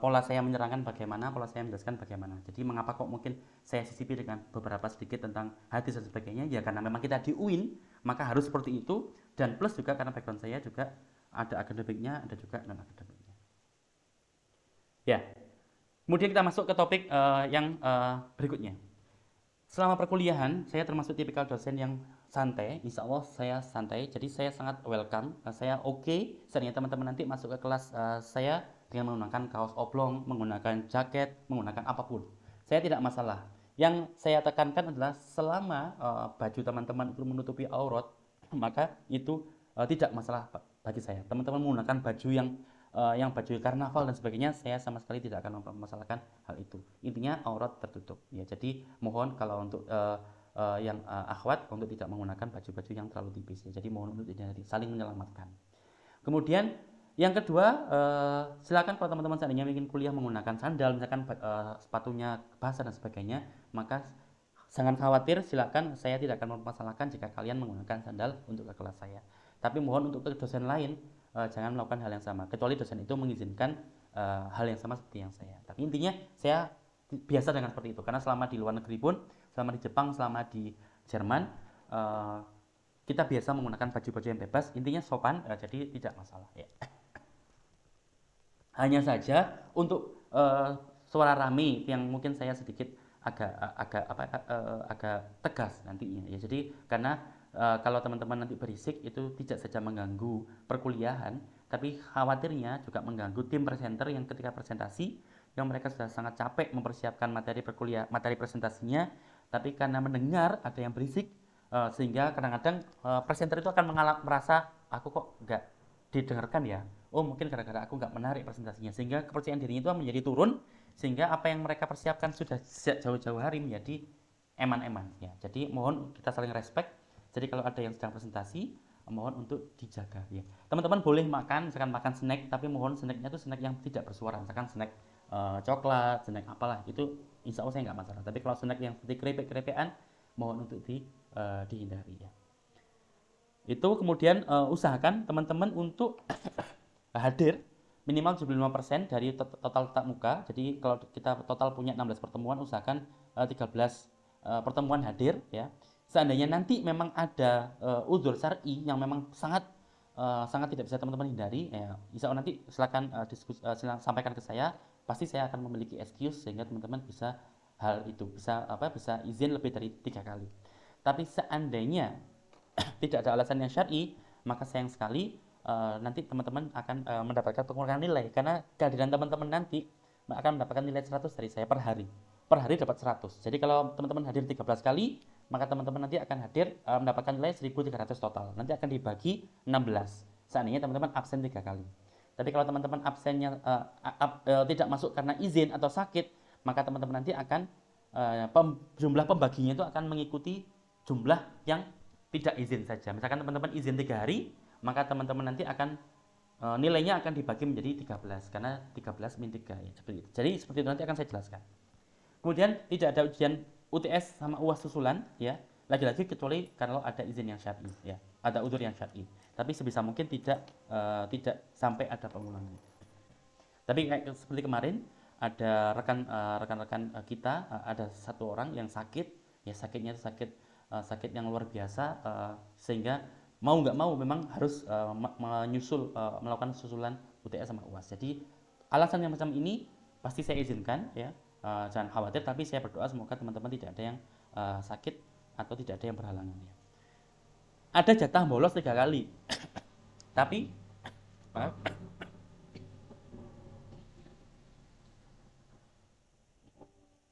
pola saya menerangkan bagaimana, pola saya menjelaskan bagaimana. Jadi mengapa kok mungkin saya sisipi dengan beberapa sedikit tentang hadis dan sebagainya, ya karena memang kita di UIN maka harus seperti itu, dan plus juga karena background saya juga ada akademiknya, ada juga non akademiknya. Ya, kemudian kita masuk ke topik yang berikutnya. Selama perkuliahan saya termasuk tipikal dosen yang santai. Insya Allah saya santai, jadi saya sangat welcome, saya oke. Seandainya teman-teman nanti masuk ke kelas saya dengan menggunakan kaos oblong, menggunakan jaket, menggunakan apapun, saya tidak masalah. Yang saya tekankan adalah selama baju teman-teman itu menutupi aurat, maka itu tidak masalah bagi saya. Teman-teman menggunakan baju yang baju karnaval dan sebagainya, saya sama sekali tidak akan mempermasalahkan hal itu. Intinya aurat tertutup ya. Jadi mohon kalau untuk yang akhwat untuk tidak menggunakan baju-baju yang terlalu tipis ya. Jadi mohon untuk tidak saling menyelamatkan. Kemudian yang kedua, silakan kalau teman-teman seandainya ingin kuliah menggunakan sandal, misalkan sepatunya basah dan sebagainya, maka jangan khawatir, silakan, saya tidak akan mempermasalahkan jika kalian menggunakan sandal untuk ke kelas saya. Tapi mohon untuk ke dosen lain jangan melakukan hal yang sama, kecuali dosen itu mengizinkan hal yang sama seperti yang saya. Tapi intinya saya biasa dengan seperti itu, karena selama di luar negeri pun, selama di Jepang, selama di Jerman, kita biasa menggunakan baju-baju yang bebas, intinya sopan, jadi tidak masalah ya. Hanya saja untuk suara rame yang mungkin saya sedikit agak tegas nantinya ya. Jadi karena kalau teman-teman nanti berisik itu tidak saja mengganggu perkuliahan, tapi khawatirnya juga mengganggu tim presenter yang ketika presentasi, yang mereka sudah sangat capek mempersiapkan materi presentasinya, tapi karena mendengar ada yang berisik, sehingga kadang-kadang presenter itu akan merasa aku kok nggak didengarkan ya. Oh mungkin gara-gara aku nggak menarik presentasinya, sehingga kepercayaan dirinya itu menjadi turun, sehingga apa yang mereka persiapkan sudah sejak jauh-jauh hari menjadi eman-eman ya. Jadi mohon kita saling respect. Jadi kalau ada yang sedang presentasi, mohon untuk dijaga ya. Teman-teman boleh makan, misalkan makan snack, tapi mohon snacknya itu snack yang tidak bersuara, misalkan snack coklat, snack apalah, itu insya Allah saya nggak masalah. Tapi kalau snack yang seperti keripik-keripikan, mohon untuk dihindari ya. Itu kemudian usahakan teman-teman untuk hadir minimal 75% dari total tatap muka. Jadi kalau kita total punya 16 pertemuan, usahakan 13 pertemuan hadir ya. Seandainya nanti memang ada uzur syar'i yang memang sangat tidak bisa teman-teman hindari ya, insya Allah nanti silakan silakan sampaikan ke saya, pasti saya akan memiliki excuse sehingga teman-teman bisa bisa izin lebih dari 3 kali. Tapi seandainya tidak ada alasan yang syar'i, maka sayang sekali nanti teman-teman akan mendapatkan pengurangan nilai, karena kehadiran teman-teman nanti akan mendapatkan nilai 100 dari saya per hari. Per hari dapat 100. Jadi kalau teman-teman hadir 13 kali, maka teman-teman nanti akan hadir mendapatkan nilai 1300 total. Nanti akan dibagi 16. Seandainya teman-teman absen 3 kali. Tapi kalau teman-teman absennya tidak masuk karena izin atau sakit, maka teman-teman nanti akan jumlah pembaginya itu akan mengikuti jumlah yang tidak izin saja. Misalkan teman-teman izin 3 hari, maka teman-teman nanti akan nilainya akan dibagi menjadi 13 karena 13 min 3 ya, seperti itu. Jadi seperti itu nanti akan saya jelaskan. Kemudian tidak ada ujian UTS sama UAS susulan ya. Lagi-lagi kecuali kalau ada izin yang syar'i ya, ada udzur yang syar'i. Tapi sebisa mungkin tidak sampai ada pengulangan. Tapi kayak seperti kemarin ada rekan-rekan kita, ada satu orang yang sakit, ya sakitnya itu sakit yang luar biasa, sehingga mau nggak mau memang harus melakukan susulan UTS sama UAS. Jadi alasan yang macam ini pasti saya izinkan ya, jangan khawatir, tapi saya berdoa semoga teman-teman tidak ada yang sakit atau tidak ada yang berhalangan ya. Ada jatah bolos 3 kali tapi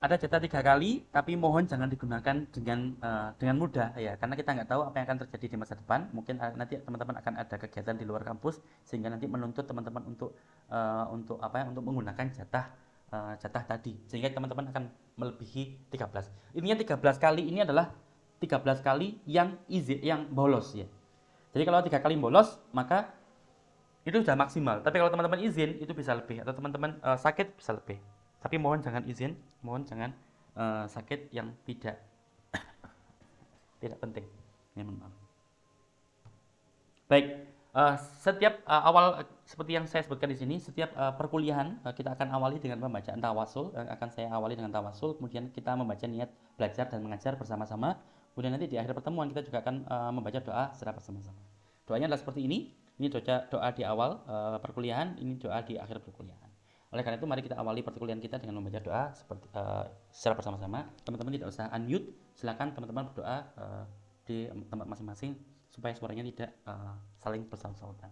ada jatah 3 kali, tapi mohon jangan digunakan dengan mudah ya, karena kita nggak tahu apa yang akan terjadi di masa depan. Mungkin nanti teman-teman akan ada kegiatan di luar kampus sehingga nanti menuntut teman-teman untuk apa ya, untuk menggunakan jatah tadi, sehingga teman-teman akan melebihi 13. Intinya 13 kali ini adalah 13 kali yang bolos ya. Jadi kalau 3 kali bolos maka itu sudah maksimal. Tapi kalau teman-teman izin itu bisa lebih, atau teman-teman sakit bisa lebih. Tapi mohon jangan izin, mohon jangan sakit yang tidak penting. Ya, mohon maaf. Baik, setiap awal seperti yang saya sebutkan di sini, setiap perkuliahan kita akan awali dengan pembacaan tawasul. Akan saya awali dengan tawasul, kemudian kita membaca niat belajar dan mengajar bersama-sama. Kemudian nanti di akhir pertemuan kita juga akan membaca doa secara bersama-sama. Doanya adalah seperti ini. Ini doa di awal perkuliahan, ini doa di akhir perkuliahan. Oleh karena itu mari kita awali perkuliahan kita dengan membaca doa secara bersama-sama. Teman-teman tidak usah unmute, silakan teman-teman berdoa di tempat masing-masing supaya suaranya tidak saling bersaut-sautan.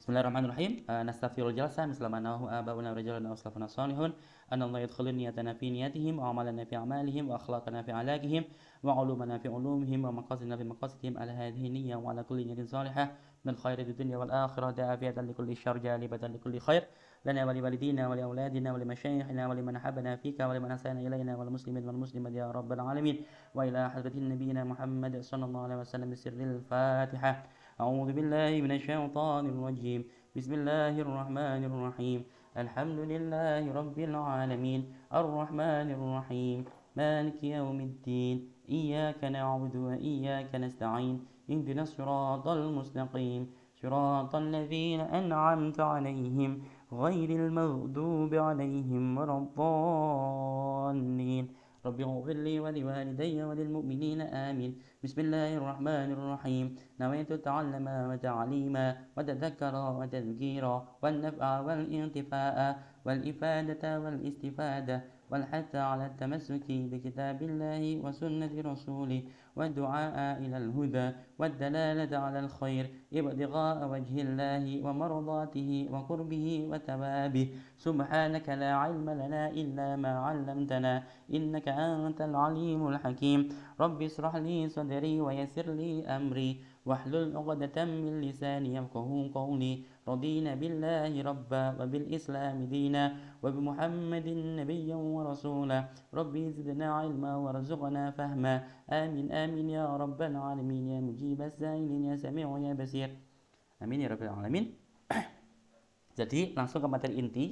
Bismillahirrahmanirrahim. Nastaghfirul jalsa mislama nahu abauna rajaluna waslafuna salihun anallahu yadkhulu niyatana fi niyatihim wa amalana fi amalihim wa akhlaqana fi alaqihim wa ulumana fi ulumihim wa maqasidna fi maqasidihim ala hadhihi niyyah wa ala kulli niyatin salihah min khairi dunya wal akhirah da'afiyatan likulli syarr jalibatan likulli khair lana wa liwalidina wa liauladina wa limasyayikhina wa liman habana fika wa liman asana ilayna wal muslimin wal muslimat ya rabbal alamin wa ila hadratin nabiyina Muhammad sallallahu alaihi wasallam bisirril Fatihah. أعوذ بالله من الشيطان الرجيم بسم الله الرحمن الرحيم الحمد لله رب العالمين الرحمن الرحيم مالك يوم الدين إياك نعبد وإياك نستعين اهدنا الصراط المستقيم صراط الذين أنعمت عليهم غير المغضوب عليهم ولا الضالين رب اغفر لي ولوالدي وللمؤمنين آمين. بسم الله الرحمن الرحيم نويت التعلم وتعليما وتذكر وتذكيرا والنفع والانتفاء والإفادة والاستفادة والحث على التمسك بكتاب الله وسنة رسوله والدعاء إلى الهدى والدلالة على الخير ابتغاء وجه الله ومرضاته وقربه وثوابه سبحانك لا علم لنا إلا ما علمتنا إنك أنت العليم الحكيم رب اشرح لي صدري ويسر لي أمري واحلل عقدة من لساني يفقهوا قولي رضينا بالله ربا وبالإسلام دينا وبمحمد نبيا ورسولا ربي زدنا علما وارزقنا فهما آمين آمين يا رب العالمين يا مجيب السائلين يا سميع يا بصير آمين يا رب العالمين. Jadi langsung ke materi inti.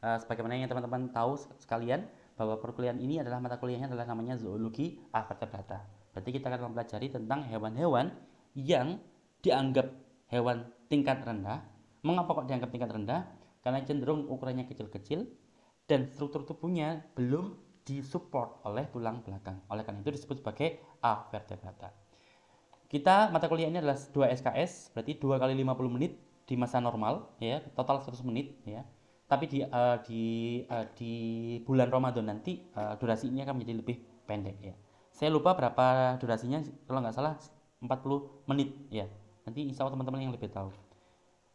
Sebagaimana yang teman-teman tahu sekalian bahwa perkuliahan ini adalah mata kuliahnya adalah namanya zoologi avertebrata. Berarti kita akan mempelajari tentang hewan-hewan yang dianggap hewan tingkat rendah. Mengapa kok dianggap tingkat rendah? Karena cenderung ukurannya kecil-kecil dan struktur tubuhnya belum disupport oleh tulang belakang. Oleh karena itu disebut sebagai avertebrata. Kita mata kuliah ini adalah 2 SKS, berarti 2 kali 50 menit di masa normal ya, total 100 menit ya. Tapi di bulan Ramadan nanti durasi ini akan menjadi lebih pendek ya. Saya lupa berapa durasinya, kalau nggak salah 40 menit ya. Nanti insya Allah teman-teman yang lebih tahu.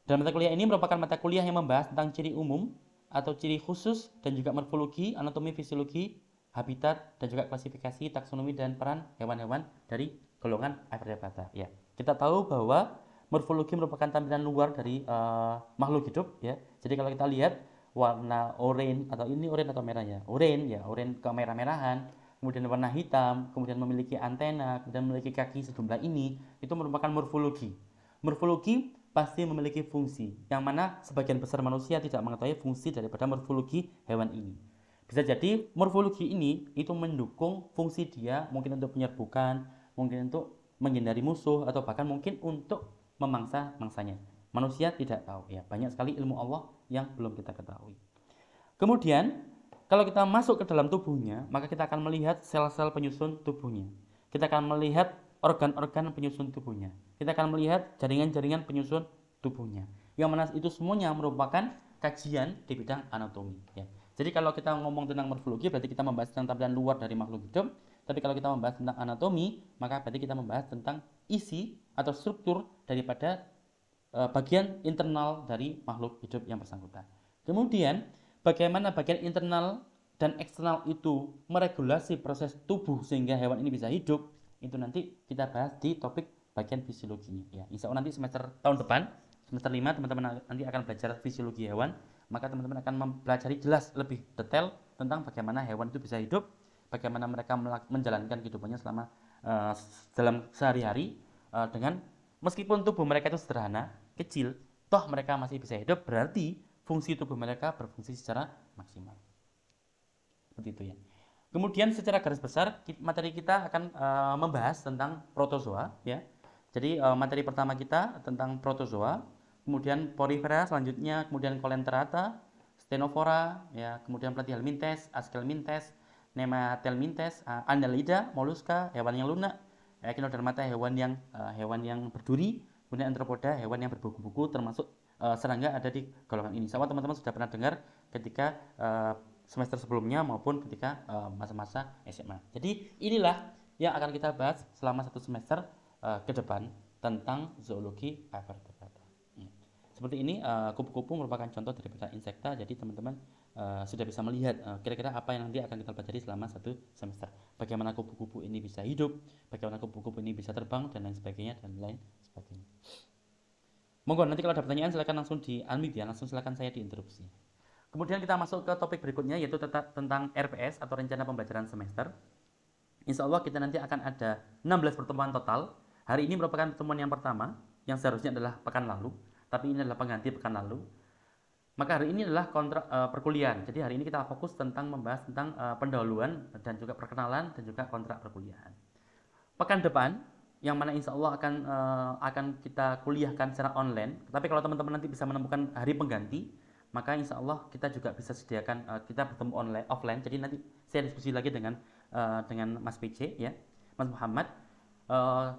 Dan mata kuliah ini merupakan mata kuliah yang membahas tentang ciri umum atau ciri khusus dan juga morfologi, anatomi, fisiologi, habitat dan juga klasifikasi, taksonomi dan peran hewan-hewan dari golongan avertebrata ya. Kita tahu bahwa morfologi merupakan tampilan luar dari makhluk hidup ya. Jadi kalau kita lihat warna oranye atau ini oranye atau merah ya, oranye kemerah-merahan, kemudian warna hitam, kemudian memiliki antena, kemudian memiliki kaki sejumlah ini, itu merupakan morfologi. Morfologi pasti memiliki fungsi, yang mana sebagian besar manusia tidak mengetahui fungsi daripada morfologi hewan ini. Bisa jadi morfologi ini itu mendukung fungsi dia, mungkin untuk penyerbukan, mungkin untuk menghindari musuh, atau bahkan mungkin untuk memangsa mangsanya. Manusia tidak tahu ya, banyak sekali ilmu Allah yang belum kita ketahui. Kemudian kalau kita masuk ke dalam tubuhnya, maka kita akan melihat sel-sel penyusun tubuhnya. Kita akan melihat organ-organ penyusun tubuhnya. Kita akan melihat jaringan-jaringan penyusun tubuhnya. Yang mana itu semuanya merupakan kajian di bidang anatomi ya. Jadi kalau kita ngomong tentang morfologi berarti kita membahas tentang tampilan luar dari makhluk hidup. Tapi kalau kita membahas tentang anatomi, maka berarti kita membahas tentang isi atau struktur daripada bagian internal dari makhluk hidup yang bersangkutan. Kemudian bagaimana bagian internal dan eksternal itu meregulasi proses tubuh sehingga hewan ini bisa hidup, itu nanti kita bahas di topik bagian fisiologinya ya. Insya Allah nanti semester tahun depan, semester 5 teman-teman nanti akan belajar fisiologi hewan, maka teman-teman akan mempelajari jelas lebih detail tentang bagaimana hewan itu bisa hidup, bagaimana mereka menjalankan kehidupannya selama dalam sehari-hari, dengan meskipun tubuh mereka itu sederhana, kecil, toh mereka masih bisa hidup, berarti fungsi tubuh mereka berfungsi secara maksimal. Seperti itu ya. Kemudian secara garis besar materi kita akan membahas tentang protozoa ya. Jadi materi pertama kita tentang protozoa, kemudian porifera selanjutnya, kemudian colelenterata, Stenophora ya, kemudian Platyhelminthes, Aschelminthes, Nematelminthes, Annelida, moluska, hewan yang lunak, Echinodermata, hewan yang berduri, kemudian Arthropoda, hewan yang berbuku-buku, termasuk serangga ada di golongan ini. Sama teman-teman sudah pernah dengar ketika semester sebelumnya maupun ketika masa-masa SMA. Jadi inilah yang akan kita bahas selama satu semester ke depan tentang zoologi vertebrata. Seperti ini, kupu-kupu merupakan contoh daripada insekta. Jadi teman-teman sudah bisa melihat kira-kira apa yang nanti akan kita pelajari selama satu semester. Bagaimana kupu-kupu ini bisa hidup, bagaimana kupu-kupu ini bisa terbang, dan lain sebagainya, dan lain sebagainya. Monggo nanti kalau ada pertanyaan silakan langsung di-unmute ya, langsung silakan saya diinterupsi. Kemudian kita masuk ke topik berikutnya, yaitu tentang RPS atau rencana pembelajaran semester. Insya Allah kita nanti akan ada 16 pertemuan total. Hari ini merupakan pertemuan yang pertama, yang seharusnya adalah pekan lalu, tapi ini adalah pengganti pekan lalu. Maka hari ini adalah kontrak perkuliahan. Jadi hari ini kita fokus tentang membahas tentang pendahuluan dan juga perkenalan dan juga kontrak perkuliahan. Pekan depan, yang mana insya Allah akan kita kuliahkan secara online. Tapi kalau teman-teman nanti bisa menemukan hari pengganti, maka insya Allah kita juga bisa sediakan kita bertemu offline. Jadi nanti saya diskusi lagi dengan Mas PC ya, Mas Muhammad.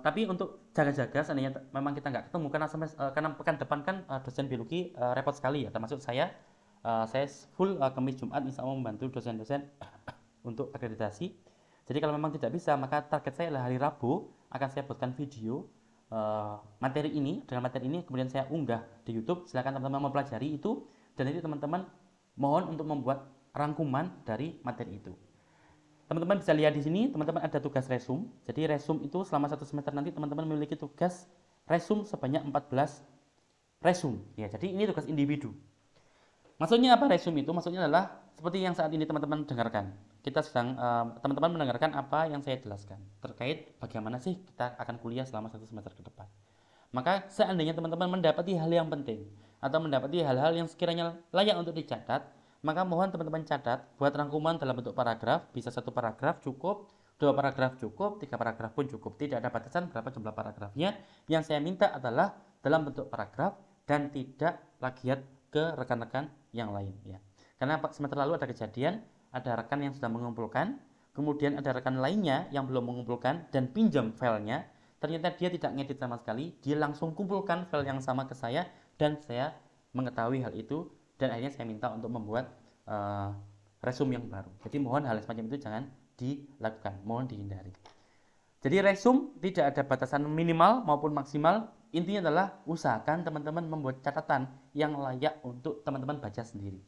Tapi untuk jaga-jaga seandainya memang kita nggak ketemu karena pekan depan kan dosen biologi repot sekali ya, termasuk saya full Kamis Jumat insya Allah membantu dosen-dosen untuk akreditasi. Jadi kalau memang tidak bisa, maka target saya adalah hari Rabu akan saya buatkan video materi ini, dengan materi ini kemudian saya unggah di YouTube. Silakan teman-teman mempelajari itu, dan itu teman-teman mohon untuk membuat rangkuman dari materi itu. Teman-teman bisa lihat di sini, teman-teman ada tugas resum. Jadi resum itu selama satu semester nanti teman-teman memiliki tugas resum sebanyak 14 resum. Ya, jadi ini tugas individu. Maksudnya apa resum itu? Maksudnya adalah seperti yang saat ini teman-teman dengarkan. Kita sedang teman-teman mendengarkan apa yang saya jelaskan terkait bagaimana sih kita akan kuliah selama satu semester ke depan. Maka seandainya teman-teman mendapati hal yang penting atau mendapati hal-hal yang sekiranya layak untuk dicatat, maka mohon teman-teman catat, buat rangkuman dalam bentuk paragraf. Bisa 1 paragraf cukup, 2 paragraf cukup, 3 paragraf pun cukup. Tidak ada batasan berapa jumlah paragrafnya. Yang saya minta adalah dalam bentuk paragraf dan tidak plagiat ke rekan-rekan yang lain ya. Karena semester lalu ada kejadian, ada rekan yang sudah mengumpulkan, kemudian ada rekan lainnya yang belum mengumpulkan dan pinjam filenya. Ternyata dia tidak ngedit sama sekali, dia langsung kumpulkan file yang sama ke saya, dan saya mengetahui hal itu, dan akhirnya saya minta untuk membuat resum yang baru. Jadi mohon hal semacam itu jangan dilakukan, mohon dihindari. Jadi resum tidak ada batasan minimal maupun maksimal. Intinya adalah usahakan teman-teman membuat catatan yang layak untuk teman-teman baca sendiri.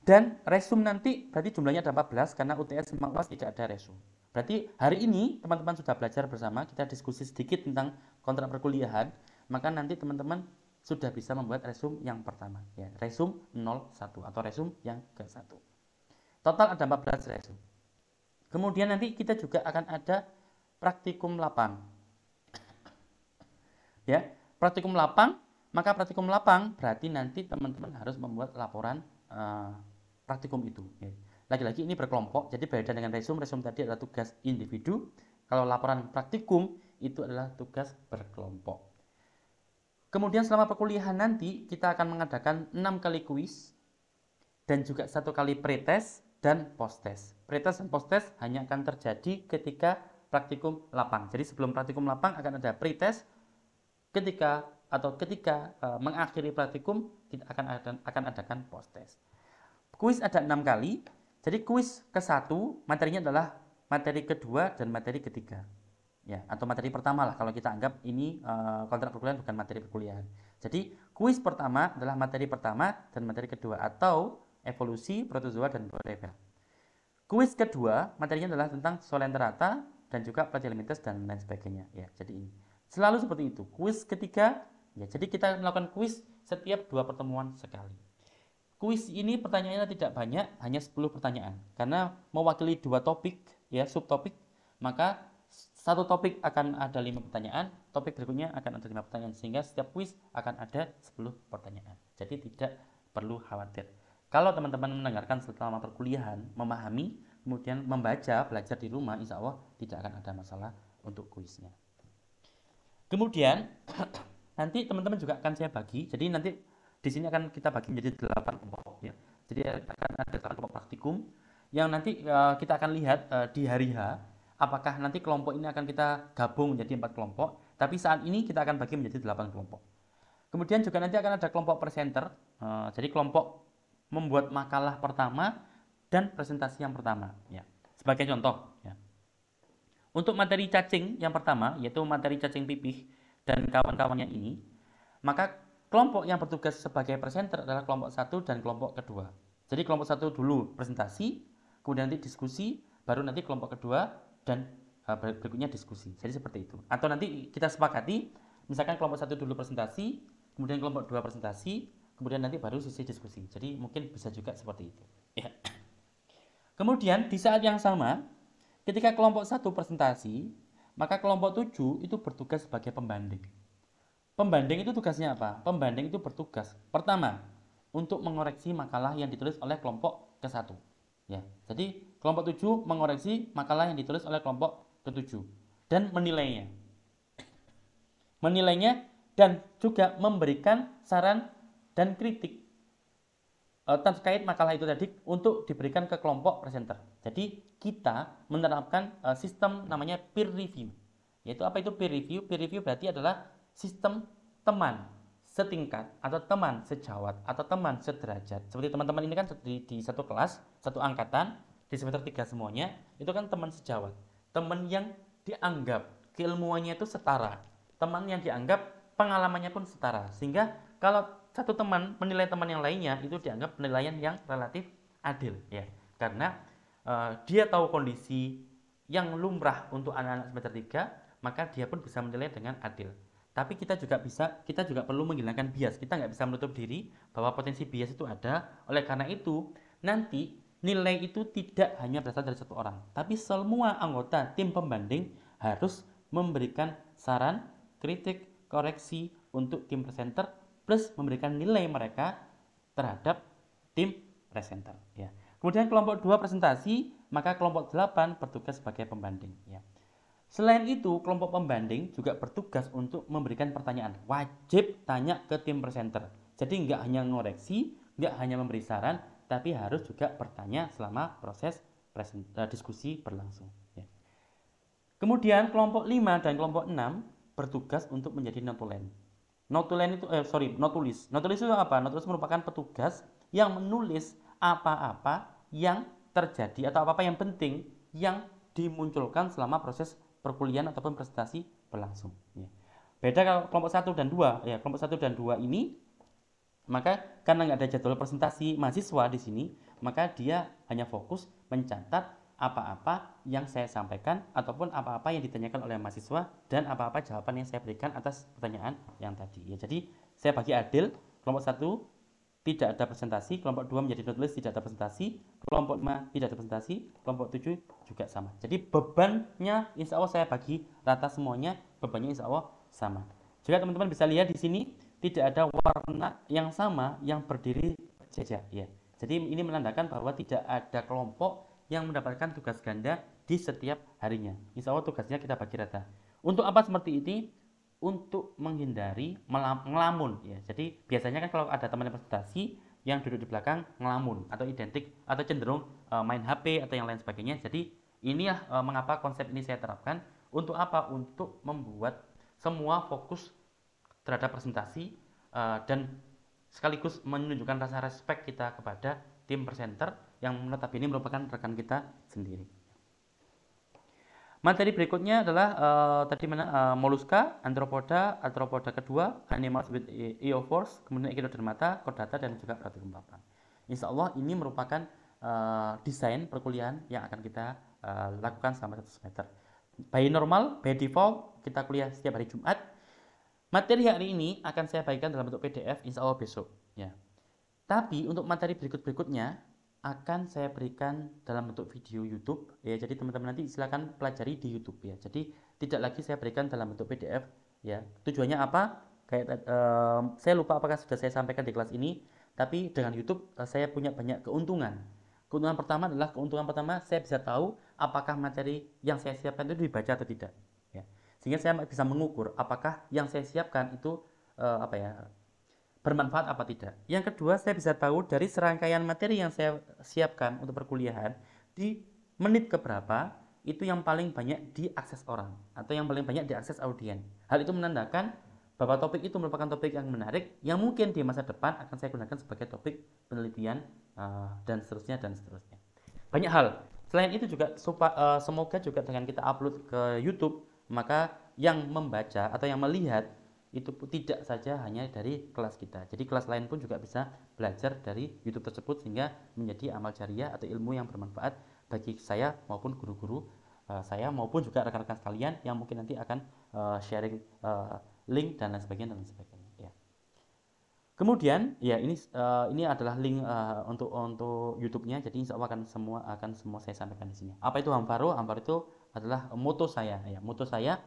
Dan resum nanti berarti jumlahnya ada 14 karena UTS sama UAS tidak ada resum. Berarti hari ini teman-teman sudah belajar bersama, kita diskusi sedikit tentang kontrak perkuliahan, maka nanti teman-teman sudah bisa membuat resum yang pertama ya, resum 01 atau resum yang ke-1. Total ada 14 resum. Kemudian nanti kita juga akan ada praktikum lapang. Ya, praktikum lapang, maka praktikum lapang berarti nanti teman-teman harus membuat laporan praktikum itu. Ya. Lagi-lagi ini berkelompok, jadi beda dengan resum. Resum tadi adalah tugas individu. Kalau laporan praktikum itu adalah tugas berkelompok. Kemudian selama perkuliahan nanti kita akan mengadakan 6 kali kuis dan juga 1 kali pretest dan posttest. Pretest dan posttest hanya akan terjadi ketika praktikum lapang. Jadi sebelum praktikum lapang akan ada pretest, ketika mengakhiri praktikum kita akan adakan posttest. Kuis ada 6 kali. Jadi kuis ke-1 materinya adalah materi kedua dan materi ketiga. Ya, atau materi pertama lah kalau kita anggap ini kontrak perkuliahan bukan materi perkuliahan. Jadi kuis pertama adalah materi pertama dan materi kedua, atau evolusi, protozoa, dan forever. Kuis kedua materinya adalah tentang Solenterata dan juga Platyhelminthes dan lain sebagainya. Ya, jadi ini selalu seperti itu. Kuis ketiga, ya, jadi kita melakukan kuis setiap 2 pertemuan sekali. Kuis ini pertanyaannya tidak banyak, hanya 10 pertanyaan. Karena mewakili 2 topik, ya, subtopik, maka satu topik akan ada 5 pertanyaan, topik berikutnya akan ada 5 pertanyaan, sehingga setiap kuis akan ada 10 pertanyaan. Jadi tidak perlu khawatir. Kalau teman-teman mendengarkan selama perkuliahan, memahami, kemudian membaca, belajar di rumah, insya Allah tidak akan ada masalah untuk kuisnya. Kemudian nanti teman-teman juga akan saya bagi. Jadi nanti di sini akan kita bagi menjadi 8 kelompok. Ya. Jadi akan ada 8 kelompok praktikum yang nanti kita akan lihat di hari H. Apakah nanti kelompok ini akan kita gabung menjadi 4 kelompok. Tapi saat ini kita akan bagi menjadi 8 kelompok. Kemudian juga nanti akan ada kelompok presenter. Jadi kelompok membuat makalah pertama dan presentasi yang pertama. Ya. Sebagai contoh, ya. Untuk materi cacing yang pertama, yaitu materi cacing pipih dan kawan-kawannya ini, maka kelompok yang bertugas sebagai presenter adalah kelompok 1 dan kelompok kedua. Jadi kelompok 1 dulu presentasi, kemudian nanti diskusi, baru nanti kelompok kedua dan berikutnya diskusi. Jadi seperti itu. Atau nanti kita sepakati, misalkan kelompok 1 dulu presentasi, kemudian kelompok 2 presentasi, kemudian nanti baru sesi diskusi. Jadi mungkin bisa juga seperti itu. Ya. Kemudian di saat yang sama, ketika kelompok 1 presentasi, maka kelompok 7 itu bertugas sebagai pembanding. Pembanding itu tugasnya apa? Pembanding itu bertugas pertama untuk mengoreksi makalah yang ditulis oleh kelompok ke-1. Ya. Jadi kelompok 7 mengoreksi makalah yang ditulis oleh kelompok ke-7 dan menilainya. Dan juga memberikan saran dan kritik terkait makalah itu tadi untuk diberikan ke kelompok presenter. Jadi kita menerapkan sistem namanya peer review. Yaitu apa itu peer review? Peer review berarti adalah sistem teman setingkat atau teman sejawat atau teman sederajat. Seperti teman-teman ini kan di satu kelas, satu angkatan, di semester 3 semuanya, itu kan teman sejawat. Teman yang dianggap keilmuannya itu setara. Teman yang dianggap pengalamannya pun setara. Sehingga kalau satu teman menilai teman yang lainnya itu dianggap penilaian yang relatif adil, ya. Karena dia tahu kondisi yang lumrah untuk anak-anak semester 3, maka dia pun bisa menilai dengan adil. Tapi kita juga perlu menghilangkan bias. Kita nggak bisa menutup diri bahwa potensi bias itu ada. Oleh karena itu, nanti nilai itu tidak hanya berasal dari satu orang, tapi semua anggota tim pembanding harus memberikan saran, kritik, koreksi untuk tim presenter, plus memberikan nilai mereka terhadap tim presenter. Ya. Kemudian kelompok 2 presentasi, maka kelompok 8 bertugas sebagai pembanding. Ya. Selain itu, kelompok pembanding juga bertugas untuk memberikan pertanyaan. Wajib tanya ke tim presenter. Jadi nggak hanya ngoreksi, nggak hanya memberi saran, tapi harus juga bertanya selama proses diskusi berlangsung. Ya. Kemudian kelompok 5 dan kelompok 6 bertugas untuk menjadi notulen. Notulis. Notulis itu apa? Notulis merupakan petugas yang menulis apa-apa yang terjadi atau apa-apa yang penting yang dimunculkan selama proses perkuliahan ataupun presentasi berlangsung. Ya. Beda kalau kelompok 1 dan 2. Ya, kelompok 1 dan 2 ini, maka karena nggak ada jadwal presentasi mahasiswa di sini, maka dia hanya fokus mencatat apa-apa yang saya sampaikan ataupun apa-apa yang ditanyakan oleh mahasiswa dan apa-apa jawaban yang saya berikan atas pertanyaan yang tadi. Ya, jadi saya bagi adil, kelompok 1 tidak ada presentasi, kelompok 2 menjadi notulis tidak ada presentasi, kelompok 5 tidak ada presentasi, kelompok 7 juga sama. Jadi bebannya insya Allah saya bagi rata semuanya, bebannya insya Allah sama. Juga teman-teman bisa lihat di sini tidak ada warna yang sama yang berdiri berjejer. Ya. Jadi ini menandakan bahwa tidak ada kelompok yang mendapatkan tugas ganda di setiap harinya. Insya Allah tugasnya kita bagi rata. Untuk apa seperti ini? Untuk menghindari ngelamun. Ya. Jadi biasanya kan kalau ada teman presentasi yang duduk di belakang ngelamun atau identik atau cenderung main HP atau yang lain sebagainya. Jadi inilah mengapa konsep ini saya terapkan. Untuk apa? Untuk membuat semua fokus terhadap presentasi dan sekaligus menunjukkan rasa respect kita kepada tim presenter yang notabene merupakan rekan kita sendiri. Materi berikutnya adalah moluska, arthropoda kedua, animals with eophores, kemudian echinodermata, chordata dan juga protikumpapan. Insya Allah ini merupakan desain perkuliahan yang akan kita lakukan selama 1 semester. By normal, by default, kita kuliah setiap hari Jumat. Materi hari ini akan saya bagikan dalam bentuk PDF, insya Allah besok. Ya. Tapi untuk materi berikutnya akan saya berikan dalam bentuk video YouTube. Ya, jadi teman-teman nanti silakan pelajari di YouTube ya. Jadi tidak lagi saya berikan dalam bentuk PDF. Ya, tujuannya apa? Kayak saya lupa apakah sudah saya sampaikan di kelas ini. Tapi dengan YouTube saya punya banyak keuntungan. Keuntungan pertama adalah saya bisa tahu apakah materi yang saya siapkan itu dibaca atau tidak. Ya. Sehingga saya bisa mengukur apakah yang saya siapkan itu bermanfaat apa tidak. Yang kedua, saya bisa tahu dari serangkaian materi yang saya siapkan untuk perkuliahan di menit keberapa itu yang paling banyak diakses orang atau yang paling banyak diakses audien. Hal itu menandakan bahwa topik itu merupakan topik yang menarik yang mungkin di masa depan akan saya gunakan sebagai topik penelitian dan seterusnya. Banyak hal. Selain itu juga semoga juga dengan kita upload ke YouTube, maka yang membaca atau yang melihat itu tidak saja hanya dari kelas kita. Jadi kelas lain pun juga bisa belajar dari YouTube tersebut sehingga menjadi amal jariah atau ilmu yang bermanfaat bagi saya maupun guru-guru saya maupun juga rekan-rekan sekalian yang mungkin nanti akan sharing link dan lain sebagainya ya. Kemudian ya ini adalah link untuk YouTube-nya. Jadi insya Allah akan semua saya sampaikan di sini. Apa itu Hamfaro? Hamfaro itu adalah moto saya ya. Moto saya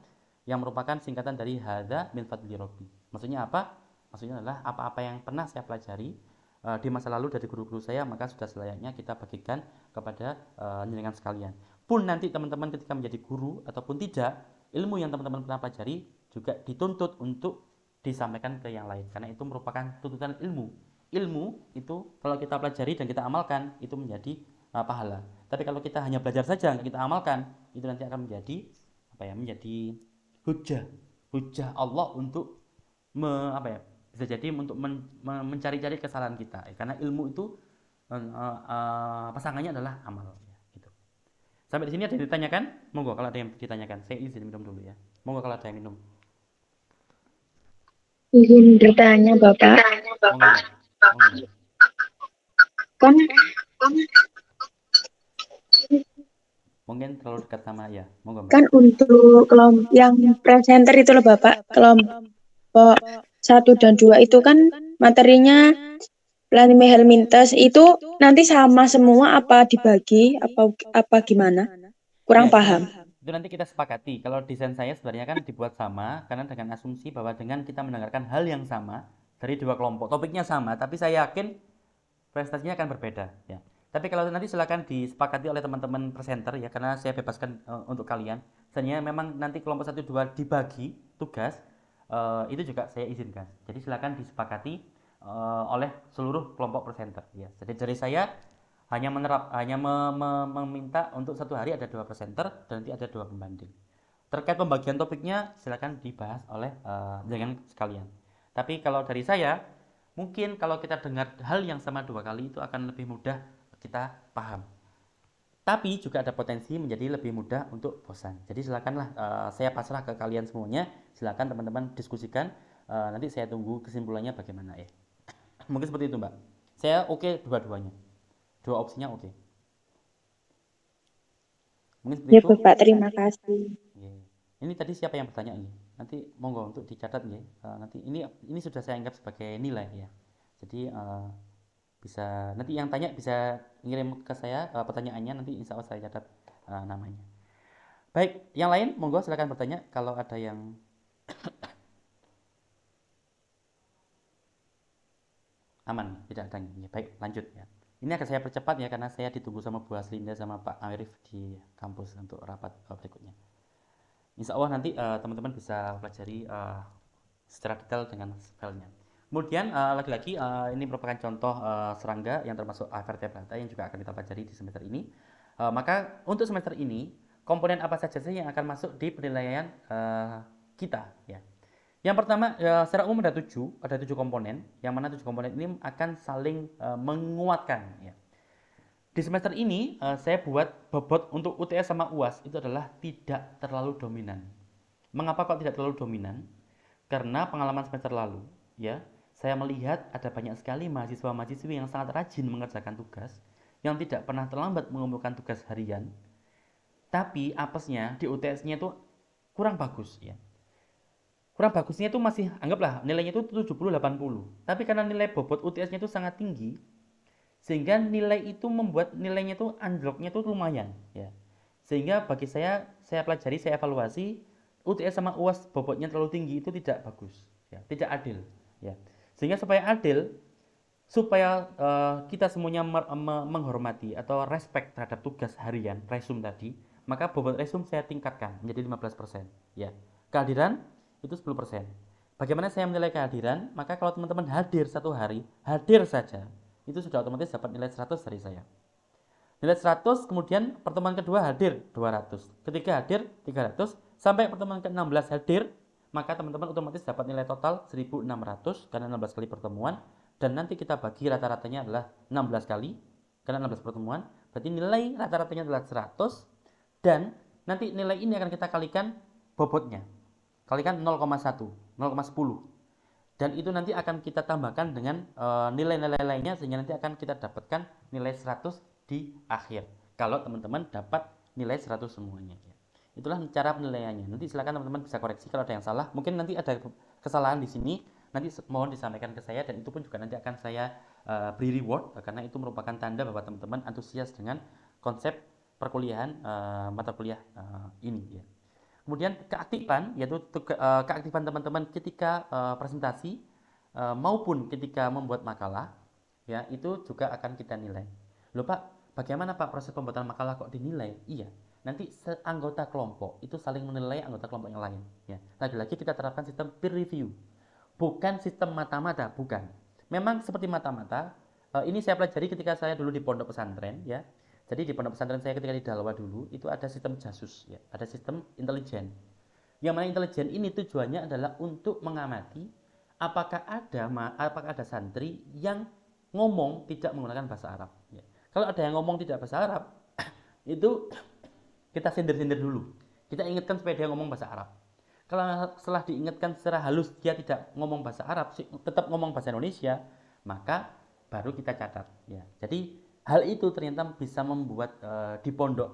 yang merupakan singkatan dari hadza min fadli rabbi. Maksudnya apa? Maksudnya adalah apa-apa yang pernah saya pelajari di masa lalu dari guru-guru saya, maka sudah selayaknya kita bagikan kepada jenengan sekalian. Pun nanti teman-teman ketika menjadi guru ataupun tidak, ilmu yang teman-teman pernah pelajari juga dituntut untuk disampaikan ke yang lain, karena itu merupakan tuntutan ilmu. Ilmu itu kalau kita pelajari dan kita amalkan itu menjadi pahala. Tapi kalau kita hanya belajar saja nggak kita amalkan, itu nanti akan menjadi menjadi hujah Allah untuk bisa jadi untuk mencari-cari kesalahan kita karena ilmu itu pasangannya adalah amal ya, gitu. Sampai di sini ada yang ditanyakan? Monggo kalau ada yang ditanyakan. Saya izin minum dulu ya. Monggo kalau ada yang minum. Izin bertanya Bapak. Monggo. Kan Mungkin terlalu dekat sama ya. Monggo. kan untuk kelompok yang presenter itu loh Bapak, kelompok 1 dan 2 itu kan materinya Planime Helmintes itu nanti sama semua apa dibagi apa gimana? Kurang Ya, paham. itu nanti kita sepakati. Kalau desain saya sebenarnya kan dibuat sama karena dengan asumsi bahwa dengan kita mendengarkan hal yang sama dari dua kelompok, topiknya sama, tapi saya yakin prestasinya akan berbeda ya. Tapi kalau nanti silakan disepakati oleh teman-teman presenter ya, karena saya bebaskan untuk kalian. Sebenarnya memang nanti kelompok 1 2 dibagi tugas itu juga saya izinkan. Jadi silakan disepakati oleh seluruh kelompok presenter ya. Jadi dari saya hanya meminta untuk 1 hari ada 2 presenter dan nanti ada 2 pembanding. Terkait pembagian topiknya silakan dibahas oleh jangan sekalian. Tapi kalau dari saya, mungkin kalau kita dengar hal yang sama 2 kali itu akan lebih mudah kita paham. Tapi juga ada potensi menjadi lebih mudah untuk bosan. Jadi silakanlah saya pasrah ke kalian semuanya. Silakan teman-teman diskusikan. Nanti saya tunggu kesimpulannya bagaimana ya. Mungkin seperti itu Mbak. Saya oke dua-duanya. 2 opsinya oke. Mungkin seperti Ya itu. Bapak, terima kasih. Ini tadi siapa yang bertanya ini? Nanti monggo untuk dicatat ya. Nanti ini sudah saya anggap sebagai nilai ya. Jadi bisa nanti yang tanya bisa ngirim ke saya pertanyaannya, nanti insya Allah saya catat namanya. Baik, yang lain monggo silakan bertanya kalau ada yang aman, tidak ada ya. Baik, lanjut ya. Ini akan saya percepat ya karena saya ditunggu sama Bu Aslinda sama Pak Arif di kampus untuk rapat berikutnya. Insya Allah nanti teman-teman bisa pelajari secara detail dengan filenya. Kemudian lagi-lagi ini merupakan contoh serangga yang termasuk vertebrata yang juga akan kita pelajari di semester ini. Maka untuk semester ini komponen apa saja sih yang akan masuk di penilaian kita ya. Yang pertama secara umum ada 7 komponen, yang mana 7 komponen ini akan saling menguatkan ya. Di semester ini saya buat bobot untuk UTS sama UAS itu adalah tidak terlalu dominan. Mengapa kok tidak terlalu dominan? Karena pengalaman semester lalu ya, saya melihat ada banyak sekali mahasiswa-mahasiswi yang sangat rajin mengerjakan tugas, yang tidak pernah terlambat mengumpulkan tugas harian, tapi apesnya di UTS-nya itu kurang bagus ya. Kurang bagusnya itu masih anggaplah nilainya itu 70-80. Tapi karena nilai bobot UTS-nya itu sangat tinggi, sehingga nilai itu membuat nilainya itu anjloknya itu lumayan ya. Sehingga bagi saya pelajari, saya evaluasi UTS sama UAS bobotnya terlalu tinggi itu tidak bagus ya, tidak adil ya. Sehingga supaya adil, supaya kita semuanya menghormati atau respect terhadap tugas harian resum tadi, maka bobot resum saya tingkatkan menjadi 15% ya. Kehadiran itu 10%. Bagaimana saya menilai kehadiran? Maka kalau teman-teman hadir satu hari, hadir saja, itu sudah otomatis dapat nilai 100 dari saya. Nilai 100, kemudian pertemuan kedua hadir 200, ketiga hadir 300, sampai pertemuan ke-16 hadir, maka teman-teman otomatis dapat nilai total 1600 karena 16 kali pertemuan, dan nanti kita bagi rata-ratanya adalah 16 kali karena 16 pertemuan, berarti nilai rata-ratanya adalah 100, dan nanti nilai ini akan kita kalikan bobotnya. Kalikan 0,1, 0,10. Dan itu nanti akan kita tambahkan dengan nilai-nilai lainnya, sehingga nanti akan kita dapatkan nilai 100 di akhir. Kalau teman-teman dapat nilai 100 semuanya. Itulah cara penilaiannya. Nanti silakan teman-teman bisa koreksi kalau ada yang salah. Mungkin nanti ada kesalahan di sini, nanti mohon disampaikan ke saya, dan itu pun juga nanti akan saya beri reward, karena itu merupakan tanda bahwa teman-teman antusias dengan konsep perkuliahan mata kuliah ini ya. Kemudian keaktifan, yaitu keaktifan teman-teman ketika presentasi maupun ketika membuat makalah, ya itu juga akan kita nilai. Loh Pak, bagaimana Pak proses pembuatan makalah kok dinilai? Iya, nanti anggota kelompok itu saling menilai anggota kelompok yang lain. Ya, lagi-lagi kita terapkan sistem peer review, bukan sistem mata-mata, bukan. Memang seperti mata-mata. Ini saya pelajari ketika saya dulu di pondok pesantren, ya. Jadi di pondok pesantren saya ketika di Dalwa dulu itu ada sistem jasus ya, ada sistem intelijen. Yang mana intelijen ini tujuannya adalah untuk mengamati apakah ada santri yang ngomong tidak menggunakan bahasa Arab ya. Kalau ada yang ngomong tidak bahasa Arab itu kita sindir-sindir dulu. Kita ingatkan supaya dia ngomong bahasa Arab. Kalau setelah diingatkan secara halus dia tidak ngomong bahasa Arab, tetap ngomong bahasa Indonesia, maka baru kita catat ya. Jadi hal itu ternyata bisa membuat di pondok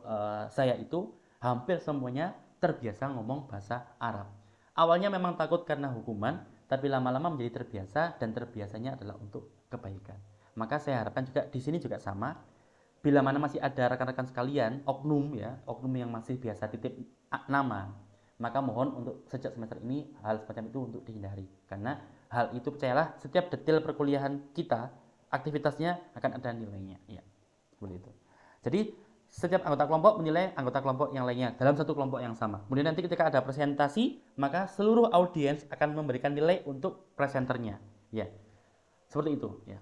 saya itu hampir semuanya terbiasa ngomong bahasa Arab. Awalnya memang takut karena hukuman, tapi lama-lama menjadi terbiasa, dan terbiasanya adalah untuk kebaikan. Maka saya harapkan juga di sini juga sama. Bila mana masih ada rekan-rekan sekalian, oknum yang masih biasa titip nama, maka mohon untuk sejak semester ini hal semacam itu untuk dihindari. Karena hal itu percayalah, setiap detail perkuliahan kita aktivitasnya akan ada nilainya ya, seperti itu. Jadi setiap anggota kelompok menilai anggota kelompok yang lainnya dalam satu kelompok yang sama. Kemudian nanti ketika ada presentasi, maka seluruh audiens akan memberikan nilai untuk presenternya ya, seperti itu ya.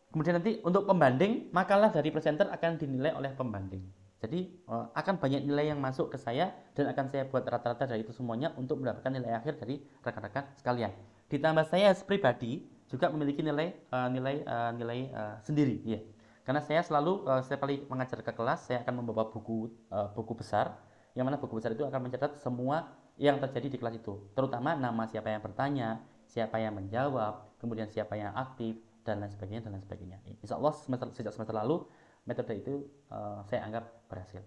Kemudian nanti untuk pembanding, makalah dari presenter akan dinilai oleh pembanding. Jadi akan banyak nilai yang masuk ke saya, dan akan saya buat rata-rata dari itu semuanya untuk mendapatkan nilai akhir dari rekan-rekan sekalian. Ditambah saya pribadi juga memiliki nilai sendiri ya. Karena saya selalu setiap kali mengajar ke kelas, saya akan membawa buku besar, yang mana buku besar itu akan mencatat semua yang terjadi di kelas itu, terutama nama siapa yang bertanya, siapa yang menjawab, kemudian siapa yang aktif, dan lain sebagainya. Insya Allah sejak semester lalu metode itu saya anggap berhasil.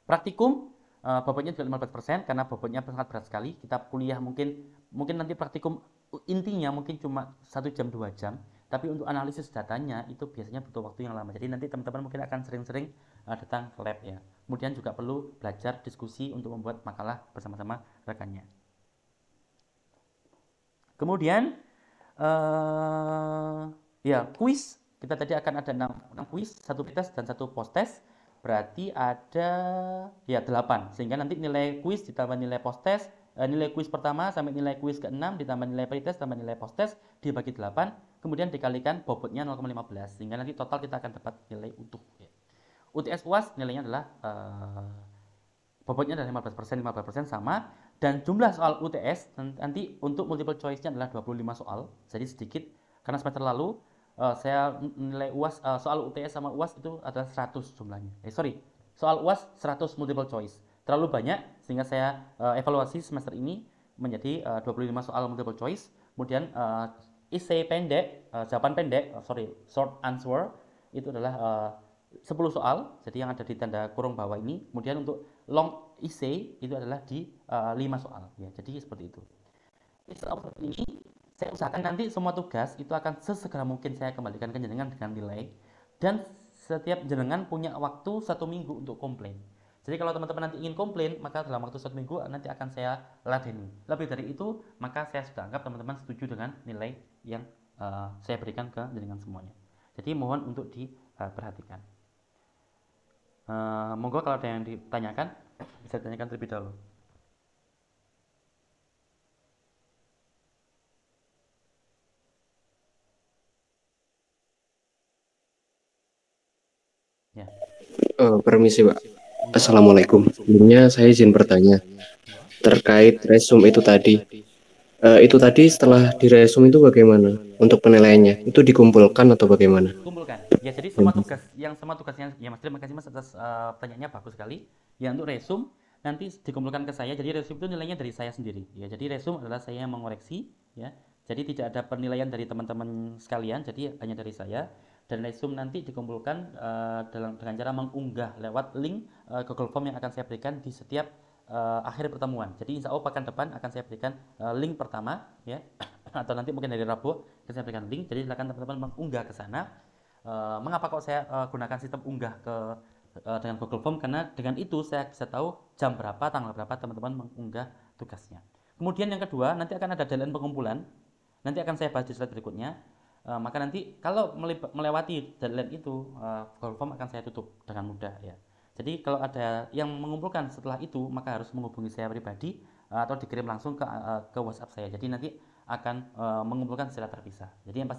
Praktikum bobotnya juga 15% karena bobotnya sangat berat sekali. Kita kuliah mungkin nanti praktikum intinya mungkin cuma 1 jam 2 jam, tapi untuk analisis datanya itu biasanya butuh waktu yang lama. Jadi nanti teman-teman mungkin akan sering-sering datang ke lab ya. Kemudian juga perlu belajar diskusi untuk membuat makalah bersama-sama rekannya. Kemudian ya kuis, kita tadi akan ada 6 kuis, 1 pretest dan 1 post test, berarti ada ya 8, sehingga nanti nilai kuis ditambah nilai post test, nilai kuis pertama sampai nilai kuis ke-6 ditambah nilai pretest tambah nilai post test dibagi 8, kemudian dikalikan bobotnya 0,15, sehingga nanti total kita akan dapat nilai utuh ya. UTS UAS nilainya adalah bobotnya adalah 15%, 15% sama, dan jumlah soal UTS nanti untuk multiple choice-nya adalah 25 soal, jadi sedikit karena semester lalu saya nilai UAS soal UTS sama UAS itu adalah 100 jumlahnya. Soal UAS 100 multiple choice. Terlalu banyak sehingga saya evaluasi semester ini menjadi 25 soal multiple choice. Kemudian essay pendek, jawaban pendek, short answer itu adalah 10 soal, jadi yang ada di tanda kurung bawah ini. Kemudian untuk long essay itu adalah di 5 soal ya. Jadi seperti itu. Setelah ini saya usahakan nanti semua tugas itu akan sesegera mungkin saya kembalikan ke jenengan dengan nilai, dan setiap jenengan punya waktu 1 minggu untuk komplain. Jadi kalau teman-teman nanti ingin komplain, maka dalam waktu 1 minggu nanti akan saya ladeni. Lebih dari itu, maka saya sudah anggap teman-teman setuju dengan nilai yang saya berikan ke jenengan semuanya. Jadi mohon untuk diperhatikan. Monggo kalau ada yang ditanyakan, bisa ditanyakan terlebih dahulu. Ya. Permisi, Pak. Assalamualaikum. Sebelumnya saya izin bertanya terkait resume itu tadi. Itu tadi setelah diresum itu bagaimana untuk penilaiannya? Itu dikumpulkan atau bagaimana? Kumpulkan. Ya, jadi semua tugasnya ya Mas, terima kasih Mas atas pertanyaannya, bagus sekali. Ya, untuk resume nanti dikumpulkan ke saya. Jadi resume itu nilainya dari saya sendiri. Ya, jadi resume adalah saya yang mengoreksi ya. Jadi tidak ada penilaian dari teman-teman sekalian, jadi hanya dari saya. Dan resume nanti dikumpulkan dengan cara mengunggah lewat link Google Form yang akan saya berikan di setiap akhir pertemuan. Jadi insya Allah pekan depan akan saya berikan link pertama ya, atau nanti mungkin dari Rabu akan saya berikan link. Jadi silakan teman-teman mengunggah ke sana. Mengapa kok saya gunakan sistem unggah dengan Google Form? Karena dengan itu saya bisa tahu jam berapa, tanggal berapa teman-teman mengunggah tugasnya. Kemudian yang kedua, nanti akan ada deadline pengumpulan. Nanti akan saya bahas di slide berikutnya. Maka nanti kalau melewati deadline itu, Google Form akan saya tutup dengan mudah ya. Jadi kalau ada yang mengumpulkan setelah itu, maka harus menghubungi saya pribadi atau dikirim langsung ke WhatsApp saya. Jadi nanti akan mengumpulkan secara terpisah. Jadi yang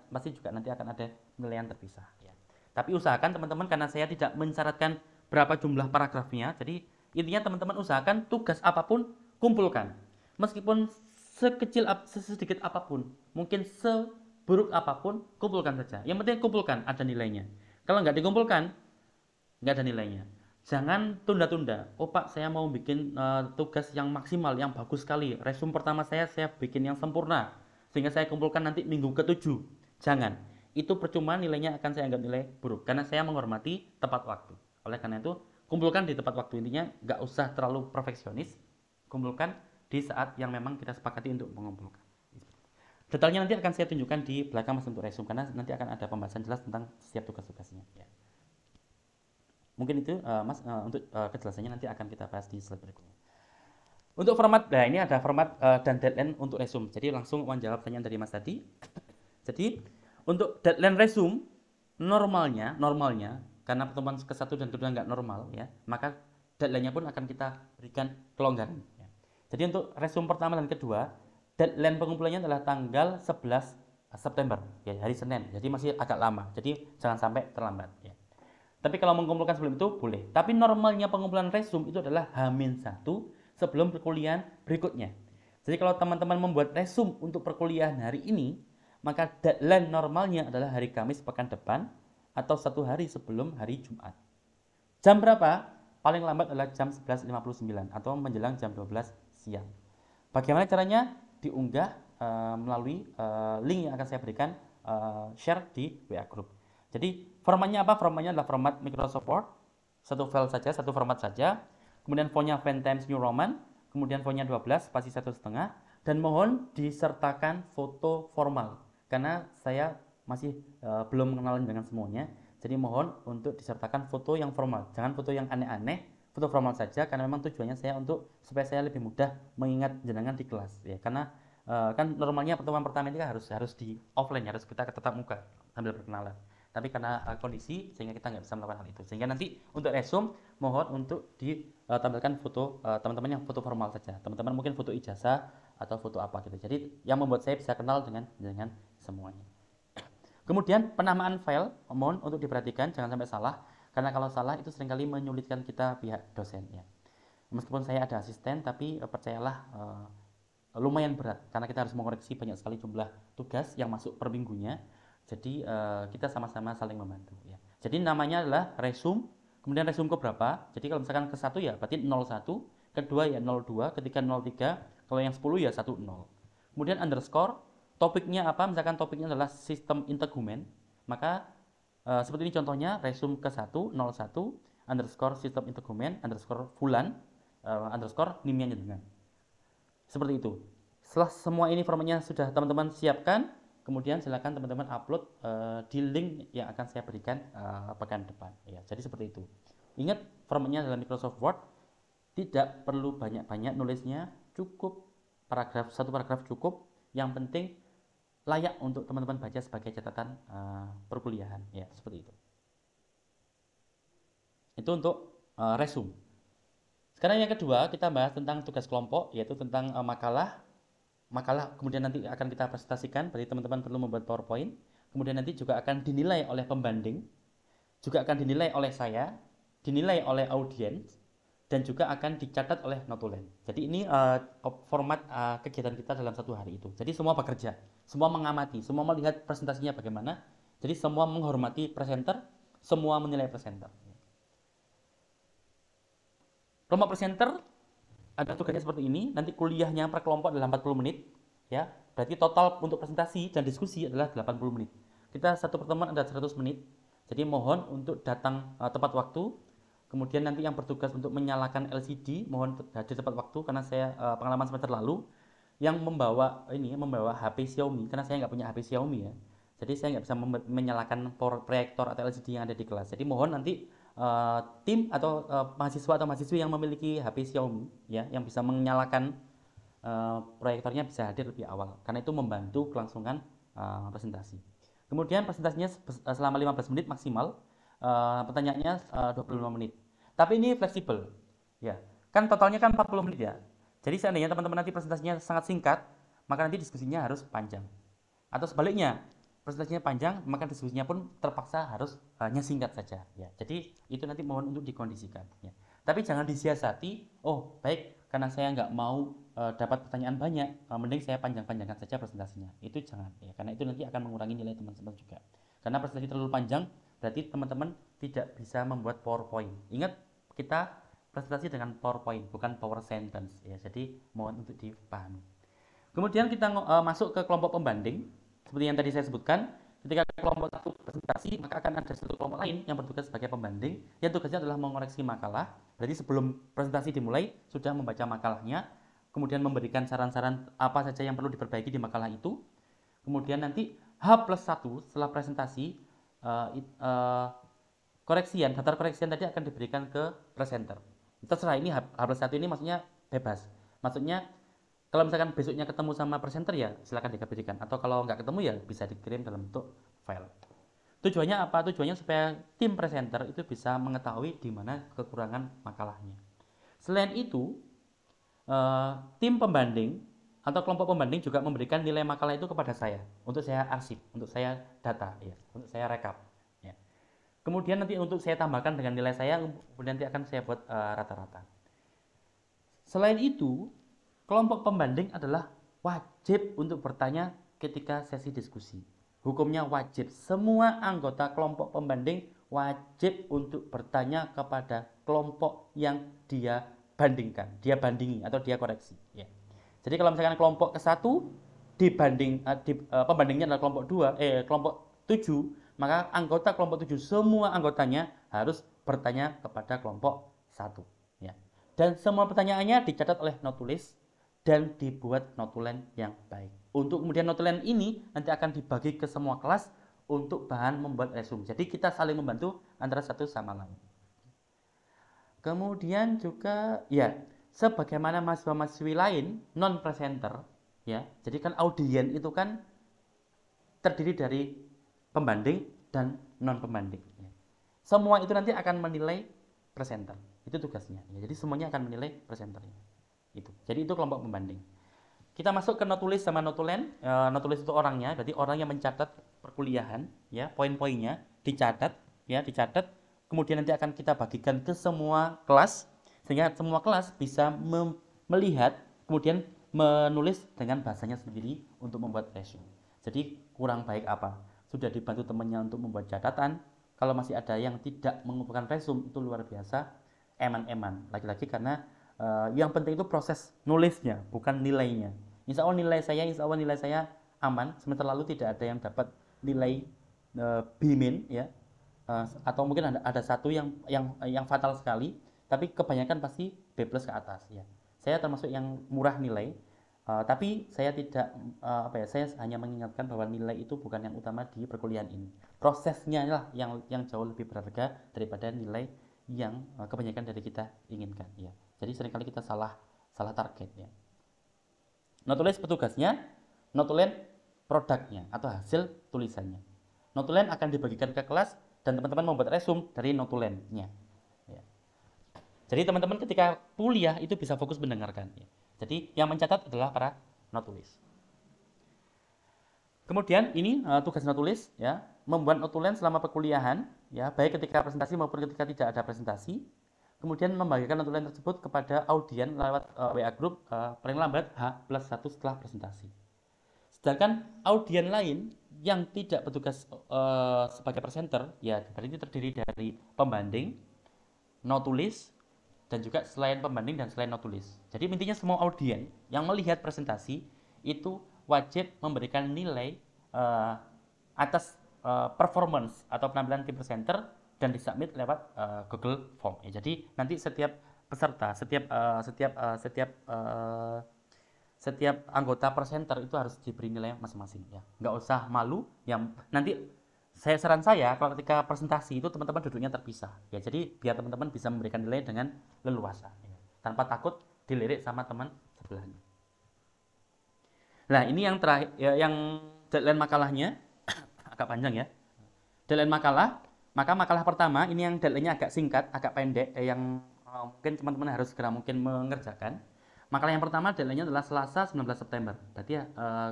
pasti juga nanti akan ada penilaian terpisah ya. Tapi usahakan teman-teman, karena saya tidak mensyaratkan berapa jumlah paragrafnya. Jadi intinya teman-teman usahakan tugas apapun kumpulkan. Meskipun sedikit apapun, mungkin seburuk apapun, kumpulkan saja. Yang penting kumpulkan, ada nilainya. Kalau nggak dikumpulkan, nggak ada nilainya. Jangan tunda-tunda. Oh Pak, saya mau bikin tugas yang maksimal, yang bagus sekali. Resume pertama saya bikin yang sempurna, sehingga saya kumpulkan nanti minggu ke-7. Jangan. Itu percuma, nilainya akan saya anggap nilai buruk. Karena saya menghormati tepat waktu. Oleh karena itu, kumpulkan di tepat waktu. Intinya nggak usah terlalu perfeksionis. Kumpulkan di saat yang memang kita sepakati untuk mengumpulkan. Detailnya nanti akan saya tunjukkan di belakang Mas untuk resume, karena nanti akan ada pembahasan jelas tentang setiap tugas-tugasnya. Ya. Mungkin itu Mas, untuk kejelasannya nanti akan kita bahas di slide berikutnya. Untuk format, nah ini ada format dan deadline untuk resume. Jadi langsung menjawab pertanyaan dari Mas tadi. Jadi untuk deadline resume normalnya karena pertemuan ke-1 dan ke-2 nggak normal ya, maka deadline-nya pun akan kita berikan kelonggaran ya. Jadi untuk resume pertama dan kedua, deadline pengumpulannya adalah tanggal 11 September ya, hari Senin. Jadi masih agak lama. Jadi jangan sampai terlambat ya. Tapi kalau mengumpulkan sebelum itu boleh. Tapi normalnya pengumpulan resume itu adalah H-1 sebelum perkuliahan berikutnya. Jadi kalau teman-teman membuat resume untuk perkuliahan hari ini, maka deadline normalnya adalah hari Kamis pekan depan atau 1 hari sebelum hari Jumat. Jam berapa? Paling lambat adalah jam 11.59 atau menjelang jam 12 siang. Bagaimana caranya? Diunggah melalui link yang akan saya berikan, share di WA Group. Jadi formatnya apa? Formatnya adalah format Microsoft Word, satu file saja, satu format saja. Kemudian fontnya Font Times New Roman, kemudian fontnya 12, spasi 1,5, dan mohon disertakan foto formal. Karena saya masih belum mengenal dengan semuanya, jadi mohon untuk disertakan foto yang formal. Jangan foto yang aneh-aneh, foto formal saja, karena memang tujuannya saya supaya saya lebih mudah mengingat jenengan di kelas ya. Karena kan normalnya pertemuan pertama ini kan harus di offline, harus kita tatap muka sambil berkenalan. Tapi karena kondisi sehingga kita nggak bisa melakukan hal itu. Sehingga nanti untuk resume mohon untuk ditampilkan foto teman-teman yang foto formal saja. Teman-teman mungkin foto ijazah atau foto apa gitu. Jadi yang membuat saya bisa kenal dengan semuanya. Kemudian penamaan file mohon untuk diperhatikan, jangan sampai salah. Karena kalau salah itu seringkali menyulitkan kita pihak dosen ya. Meskipun saya ada asisten, tapi percayalah lumayan berat karena kita harus mengoreksi banyak sekali jumlah tugas yang masuk per minggunya. Jadi kita sama-sama saling membantu ya. Jadi namanya adalah resume, kemudian resume ke berapa? Jadi kalau misalkan ke-1 ya berarti 01, kedua ya 02, ketiga 03, kalau yang 10 ya 10. Kemudian underscore, topiknya apa, misalkan topiknya adalah sistem integumen, maka seperti ini contohnya, resume ke-1 01 underscore sistem integumen underscore fulan underscore nimnya dengan. Seperti itu. Setelah semua ini formatnya sudah teman-teman siapkan, kemudian silakan teman-teman upload di link yang akan saya berikan pekan depan. Ya, jadi seperti itu. Ingat, formatnya dalam Microsoft Word tidak perlu banyak-banyak nulisnya, cukup satu paragraf cukup. Yang penting layak untuk teman-teman baca sebagai catatan perkuliahan. Ya, seperti itu. Itu untuk resume. Sekarang yang kedua, kita bahas tentang tugas kelompok, yaitu tentang makalah. Makalah kemudian nanti akan kita presentasikan, berarti teman-teman perlu membuat PowerPoint. Kemudian nanti juga akan dinilai oleh pembanding, juga akan dinilai oleh saya, dinilai oleh audiens, dan juga akan dicatat oleh notulen. Jadi ini format kegiatan kita dalam satu hari itu. Jadi semua bekerja, semua mengamati, semua melihat presentasinya bagaimana. Jadi semua menghormati presenter, semua menilai presenter. Kelompok presenter ada tugasnya seperti ini. Nanti kuliahnya per kelompok adalah 40 menit, ya. Berarti total untuk presentasi dan diskusi adalah 80 menit. Kita satu pertemuan ada 100 menit. Jadi mohon untuk datang tepat waktu. Kemudian nanti yang bertugas untuk menyalakan LCD mohon hadir tepat waktu, karena saya pengalaman semester lalu yang membawa HP Xiaomi, karena saya nggak punya HP Xiaomi ya. Jadi saya nggak bisa menyalakan proyektor atau LCD yang ada di kelas. Jadi mohon nanti tim atau mahasiswa atau mahasiswi yang memiliki HP Xiaomi ya, yang bisa menyalakan proyektornya bisa hadir lebih awal, karena itu membantu kelangsungan presentasi. Kemudian presentasinya selama 15 menit maksimal, pertanyaannya 25 menit. Tapi ini fleksibel ya, kan totalnya kan 40 menit ya. Jadi seandainya teman-teman nanti presentasinya sangat singkat, maka nanti diskusinya harus panjang. Atau sebaliknya, presentasinya panjang, maka diskusinya pun terpaksa harus hanya singkat saja ya. Jadi itu nanti mohon untuk dikondisikan ya. Tapi jangan disiasati, oh baik, karena saya nggak mau dapat pertanyaan banyak, mending saya panjang-panjangkan saja presentasinya. Itu jangan ya, karena itu nanti akan mengurangi nilai teman-teman juga. Karena presentasi terlalu panjang berarti teman-teman tidak bisa membuat PowerPoint. Ingat, kita presentasi dengan PowerPoint, bukan power sentence ya. Jadi mohon untuk dipahami. Kemudian kita masuk ke kelompok pembanding. Seperti yang tadi saya sebutkan, ketika kelompok satu presentasi, maka akan ada satu kelompok lain yang bertugas sebagai pembanding, yang tugasnya adalah mengoreksi makalah. Berarti sebelum presentasi dimulai, sudah membaca makalahnya, kemudian memberikan saran-saran apa saja yang perlu diperbaiki di makalah itu. Kemudian nanti H+1 setelah presentasi, daftar koreksian tadi akan diberikan ke presenter. Terserah, ini H+1 ini maksudnya bebas. Maksudnya kalau misalkan besoknya ketemu sama presenter ya silakan diberikan, atau kalau nggak ketemu ya bisa dikirim dalam bentuk file. Tujuannya apa? Tujuannya supaya tim presenter itu bisa mengetahui di mana kekurangan makalahnya. Selain itu, tim pembanding atau kelompok pembanding juga memberikan nilai makalah itu kepada saya untuk saya arsip, untuk saya data ya, untuk saya rekap ya. Kemudian nanti untuk saya tambahkan dengan nilai saya, kemudian nanti akan saya buat rata-rata. Selain itu, kelompok pembanding adalah wajib untuk bertanya ketika sesi diskusi. Hukumnya wajib. Semua anggota kelompok pembanding wajib untuk bertanya kepada kelompok yang dia bandingkan, dia bandingi atau dia koreksi. Ya. Jadi kalau misalkan kelompok ke-1 pembandingnya adalah kelompok 7, maka anggota kelompok 7 semua anggotanya harus bertanya kepada kelompok 1. Ya. Dan semua pertanyaannya dicatat oleh notulis dan dibuat notulen yang baik. Untuk kemudian notulen ini nanti akan dibagi ke semua kelas untuk bahan membuat resume. Jadi kita saling membantu antara satu sama lain. Kemudian juga ya, sebagaimana mahasiswa-mahasiswi lain non presenter ya. Jadi kan audien itu kan terdiri dari pembanding dan non pembanding ya. Semua itu nanti akan menilai presenter. Itu tugasnya. Ya, jadi semuanya akan menilai presenternya. Itu. Jadi itu kelompok pembanding. Kita masuk ke notulis sama notulen. Notulis itu orangnya, berarti orang yang mencatat perkuliahan, ya, poin-poinnya dicatat, ya, dicatat. Kemudian nanti akan kita bagikan ke semua kelas, sehingga semua kelas bisa melihat, kemudian menulis dengan bahasanya sendiri untuk membuat resume. Jadi kurang baik apa? Sudah dibantu temannya untuk membuat catatan. Kalau masih ada yang tidak mengumpulkan resume, itu luar biasa, eman-eman. Lagi-lagi karena yang penting itu proses nulisnya, bukan nilainya. Insya Allah nilai saya aman. Semester lalu tidak ada yang dapat nilai B- ya. Atau mungkin ada satu yang fatal sekali, tapi kebanyakan pasti B+ ke atas ya. Saya termasuk yang murah nilai, tapi saya tidak saya hanya mengingatkan bahwa nilai itu bukan yang utama di perkuliahan ini. Prosesnya lah yang jauh lebih berharga daripada nilai yang kebanyakan dari kita inginkan ya. Jadi seringkali kita salah target ya. Notulen petugasnya, notulen produknya atau hasil tulisannya. Notulen akan dibagikan ke kelas dan teman-teman membuat resume dari notulennya. Ya. Jadi teman-teman ketika kuliah itu bisa fokus mendengarkan. Ya. Jadi yang mencatat adalah para notulis. Kemudian ini tugas notulis ya, membuat notulen selama perkuliahan ya, baik ketika presentasi maupun ketika tidak ada presentasi. Kemudian membagikan notulen tersebut kepada audien lewat WA group paling lambat H+1 setelah presentasi. Sedangkan audien lain yang tidak bertugas sebagai presenter, ya berarti terdiri dari pembanding, notulis, dan juga selain pembanding dan selain notulis. Jadi intinya semua audien yang melihat presentasi itu wajib memberikan nilai atas performance atau penampilan tim presenter dan disubmit lewat Google Form. Ya, jadi nanti setiap peserta, setiap anggota presenter itu harus diberi nilai masing-masing ya. Nggak usah malu. Yang nanti saran saya kalau ketika presentasi itu teman-teman duduknya terpisah ya. Jadi biar teman-teman bisa memberikan nilai dengan leluasa ya, tanpa takut dilirik sama teman sebelahnya. Nah ini yang terakhir ya, yang deadline makalahnya agak panjang ya. Deadline makalah, maka makalah pertama ini yang deadline-nya agak singkat, agak pendek, yang mungkin teman-teman harus segera mungkin mengerjakan. Makalah yang pertama deadline-nya adalah Selasa 19 September. Berarti ya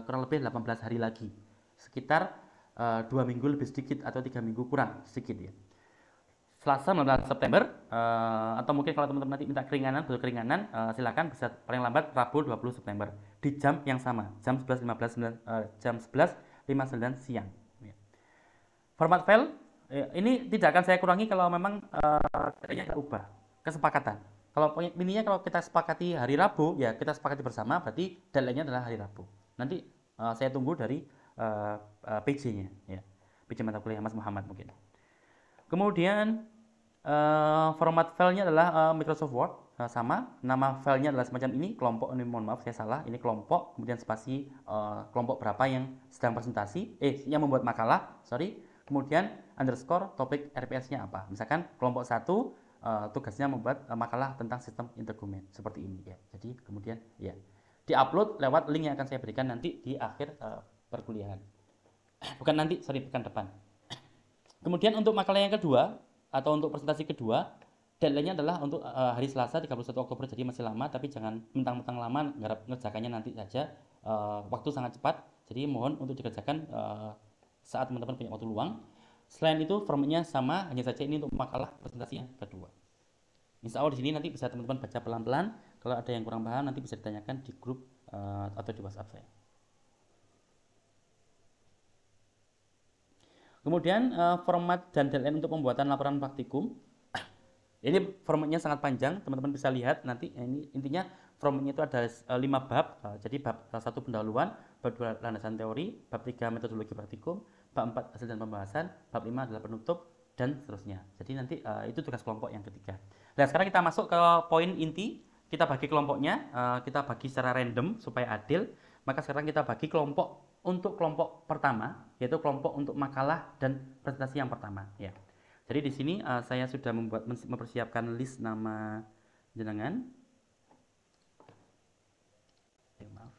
kurang lebih 18 hari lagi. Sekitar 2 minggu lebih sedikit atau 3 minggu kurang sedikit ya. Selasa 19 September atau mungkin kalau teman-teman nanti minta keringanan, butuh keringanan, silakan bisa paling lambat Rabu 20 September di jam yang sama, jam 11.59 siang. Format file ini tidak akan saya kurangi kalau memang tidak ubah. Kesepakatan. Kalau intinya kalau kita sepakati hari Rabu, ya kita sepakati bersama, berarti deadline-nya adalah hari Rabu. Nanti saya tunggu dari PJ-nya, ya. PJ mata kuliah Mas Muhammad mungkin. Kemudian format filenya adalah Microsoft Word, sama. Nama filenya adalah semacam ini, kelompok, ini mohon maaf saya salah, ini kelompok, kemudian spasi kelompok berapa yang sedang presentasi, yang membuat makalah, sorry. Kemudian underscore topik RPS-nya apa. Misalkan kelompok 1 tugasnya membuat makalah tentang sistem interdokumen seperti ini ya. Jadi kemudian ya diupload lewat link yang akan saya berikan nanti di akhir perkuliahan. Bukan nanti, sorry, pekan depan. Kemudian untuk makalah yang kedua atau untuk presentasi kedua, deadline-nya adalah untuk hari Selasa 31 Oktober. Jadi masih lama, tapi jangan mentang-mentang lama ngerjakannya nanti saja. Waktu sangat cepat. Jadi mohon untuk dikerjakan saat teman-teman punya waktu luang. Selain itu formatnya sama, hanya saja ini untuk makalah presentasi yang kedua. Insya Allah di sini nanti bisa teman-teman baca pelan-pelan. Kalau ada yang kurang paham nanti bisa ditanyakan di grup atau di WhatsApp saya. Kemudian format dan deadline untuk pembuatan laporan praktikum. Ini formatnya sangat panjang, teman-teman bisa lihat nanti. Ini intinya formatnya itu ada 5 bab. Jadi bab 1 pendahuluan, bab 2 landasan teori, bab 3 metodologi praktikum, bab 4 hasil dan pembahasan, bab 5 adalah penutup, dan seterusnya. Jadi nanti itu tugas kelompok yang ketiga. Nah sekarang kita masuk ke poin inti. Kita bagi kelompoknya, kita bagi secara random supaya adil. Maka sekarang kita bagi kelompok untuk kelompok pertama, yaitu kelompok untuk makalah dan presentasi yang pertama ya. Jadi di sini saya sudah mempersiapkan list nama jenengan. Maaf.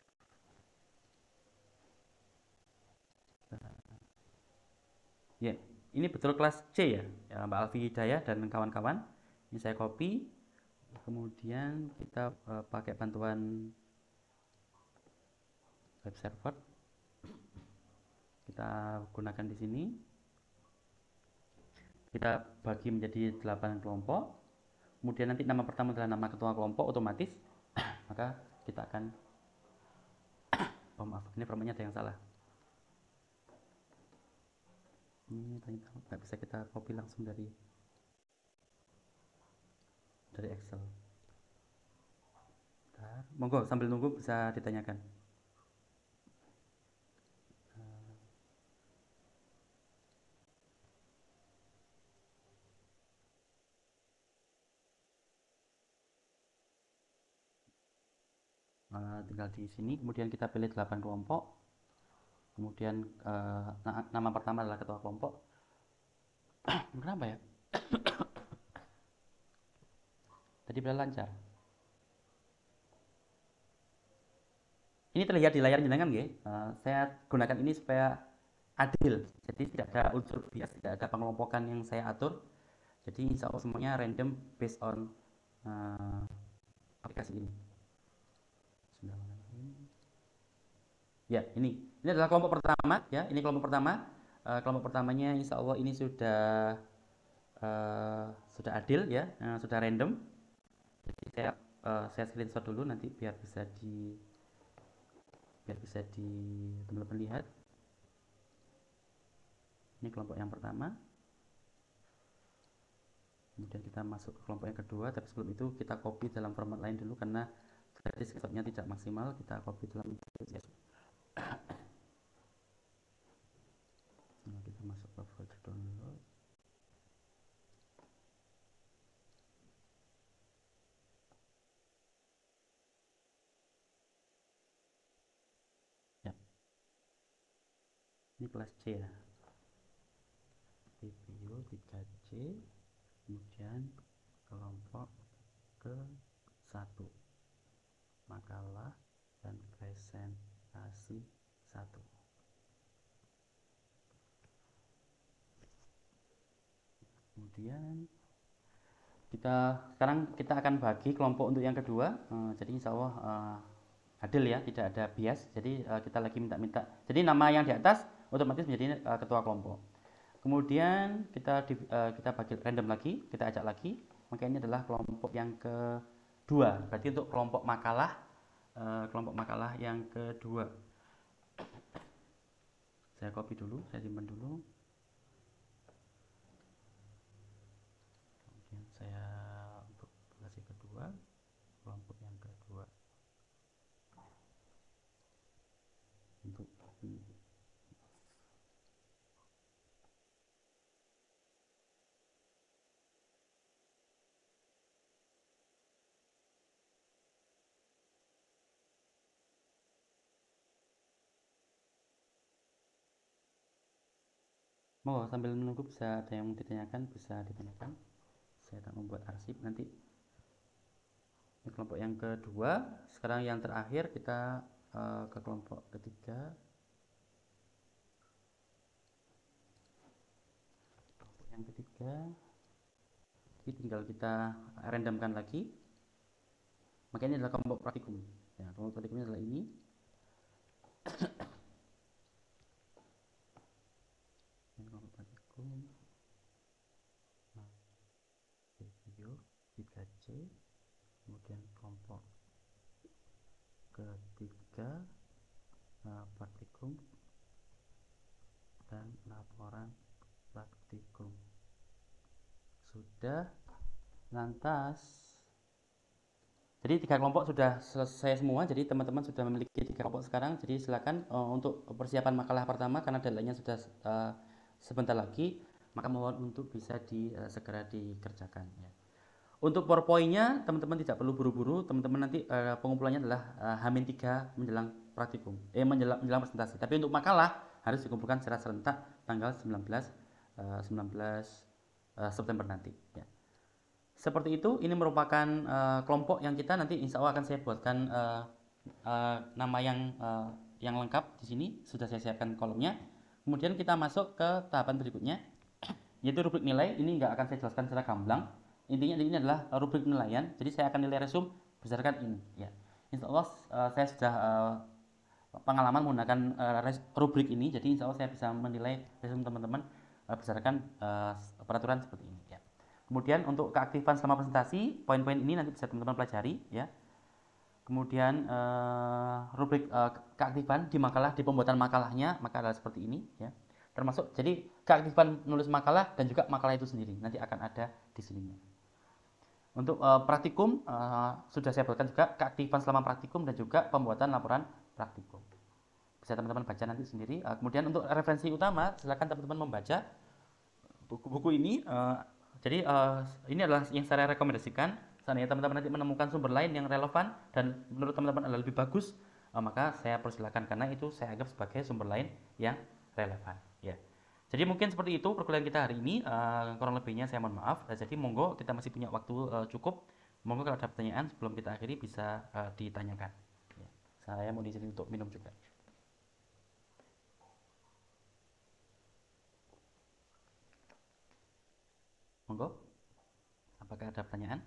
Ya, ini betul kelas C ya, Mbak Alfi Hidayah dan kawan-kawan. Ini saya copy. Kemudian kita pakai bantuan web server. Kita gunakan di sini. Kita bagi menjadi 8 kelompok. Kemudian nanti nama pertama adalah nama ketua kelompok otomatis. Maka kita akan oh maaf, ini formatnya ada yang salah. Ini ternyata nggak bisa kita copy langsung dari Excel. Bentar. Monggo sambil nunggu bisa ditanyakan. tinggal di sini. Kemudian kita pilih 8 kelompok. Kemudian nama pertama adalah ketua kelompok. Kenapa ya? Tadi berjalan lancar. Ini terlihat di layar jenengan nggih. Saya gunakan ini supaya adil. Jadi tidak ada unsur bias, tidak ada pengelompokan yang saya atur. Jadi insya Allah semuanya random based on aplikasi ini. Ya, ini adalah kelompok pertama ya. Ini kelompok pertama. Kelompok pertamanya insya Allah ini sudah adil ya, sudah random. Jadi saya screenshot dulu nanti biar bisa teman-teman lihat. Ini kelompok yang pertama. Kemudian kita masuk ke kelompok yang kedua, tapi sebelum itu kita copy dalam format lain dulu karena tadi screenshotnya tidak maksimal. Kita copy dalam nah, kita masuk ke folder download. Ya. Ini kelas C ya. Video 3C, kemudian kelompok ke-1, makalah dan presentasi 1. Kemudian sekarang kita akan bagi kelompok untuk yang kedua. Jadi insya Allah adil ya, tidak ada bias. Jadi kita lagi minta. Jadi nama yang di atas otomatis menjadi ketua kelompok. Kemudian kita bagi random lagi, kita ajak lagi. Maka ini adalah kelompok yang kedua. Berarti untuk kelompok makalah yang kedua. Saya copy dulu, saya simpan dulu. Kemudian saya untuk aplikasi kedua, kelompok yang kedua. Untuk sambil menunggu bisa ada yang ditanyakan, bisa ditanyakan. Saya akan membuat arsip nanti. Ini kelompok yang kedua. Sekarang yang terakhir kita ke kelompok ketiga. Kelompok yang ketiga. Ini tinggal kita randomkan lagi. Maka ini adalah kelompok praktikum. Ya, kelompok praktikumnya adalah ini. Kelompok praktikum. Video 3C, kemudian kelompok ketiga, praktikum dan laporan praktikum. Sudah. Lantas, jadi 3 kelompok sudah selesai semua. Jadi teman-teman sudah memiliki 3 kelompok sekarang. Jadi silakan untuk persiapan makalah pertama karena deadline-nya sudah sebentar lagi, maka mohon untuk bisa segera dikerjakan ya. Untuk PowerPoint-nya teman-teman tidak perlu buru-buru. Teman-teman nanti pengumpulannya adalah H-3 menjelang praktikum, menjelang presentasi. Tapi untuk makalah harus dikumpulkan secara serentak tanggal 19 September nanti ya. Seperti itu. Ini merupakan kelompok yang kita nanti insya Allah akan saya buatkan nama yang lengkap di sini. Sudah saya siapkan kolomnya. Kemudian kita masuk ke tahapan berikutnya, yaitu rubrik nilai. Ini nggak akan saya jelaskan secara gamblang. Intinya ini adalah rubrik penilaian. Jadi saya akan nilai resume berdasarkan ini ya. Insya Allah saya sudah pengalaman menggunakan rubrik ini. Jadi insya Allah saya bisa menilai resume teman-teman berdasarkan peraturan seperti ini ya. Kemudian untuk keaktifan selama presentasi, poin-poin ini nanti bisa teman-teman pelajari ya. Kemudian rubrik keaktifan di makalah, di pembuatan makalahnya, maka adalah seperti ini ya. Termasuk jadi keaktifan menulis makalah dan juga makalah itu sendiri nanti akan ada di sininya. Untuk praktikum sudah saya buatkan juga keaktifan selama praktikum dan juga pembuatan laporan praktikum. Bisa teman-teman baca nanti sendiri. Kemudian untuk referensi utama, silakan teman-teman membaca buku-buku ini. Jadi ini adalah yang saya rekomendasikan. seandainya teman-teman nanti menemukan sumber lain yang relevan dan menurut teman-teman adalah lebih bagus, maka saya persilakan, karena itu saya anggap sebagai sumber lain yang relevan ya. Jadi mungkin seperti itu perkuliahan kita hari ini, kurang lebihnya saya mohon maaf. Jadi monggo, kita masih punya waktu cukup, monggo kalau ada pertanyaan sebelum kita akhiri bisa ditanyakan ya. Saya mau diizinin untuk minum juga. Monggo, apakah ada pertanyaan?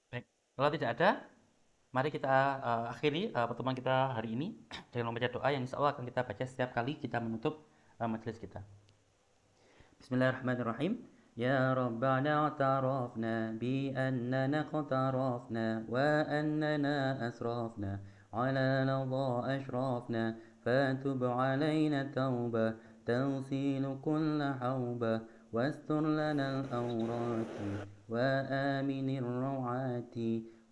Baik, kalau tidak ada, mari kita akhiri pertemuan kita hari ini dengan membaca doa yang insya Allah akan kita baca setiap kali kita menutup majelis kita. Bismillahirrahmanirrahim. Ya Rabbana a'tarafna bi annana qatarafna wa annana asrafna ala ladha ashrafna fatub alayna tawbah tawsilu kulla hawbah واستر لنا الأورات وآمن الروعات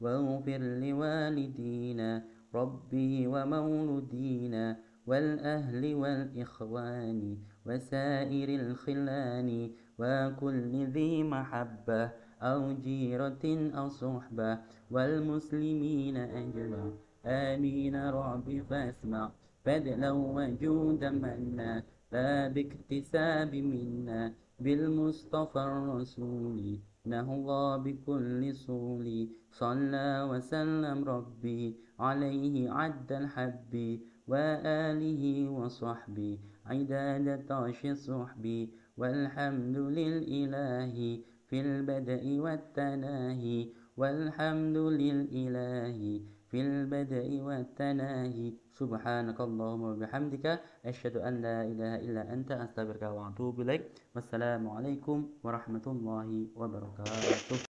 واغفر لوالدينا ربي ومولودينا والأهل والإخوان وسائر الخلان وكل ذي محبة أو جيرة أو صحبة والمسلمين أجمع آمين رب فاسمع فضلا وجودا منا لا باكتساب منا بالمصطفى الرسول نهضى بكل صول صلى وسلم ربي عليه عد الحب وآله وصحبه عداد عرش الصحب والحمد للإله في البدء والتناهي والحمد للإله في البدء والتناهي سبحانك اللهم وبحمدك أشهد أن لا إله إلا أنت أستغفرك وأتوب إليك والسلام عليكم ورحمة الله وبركاته.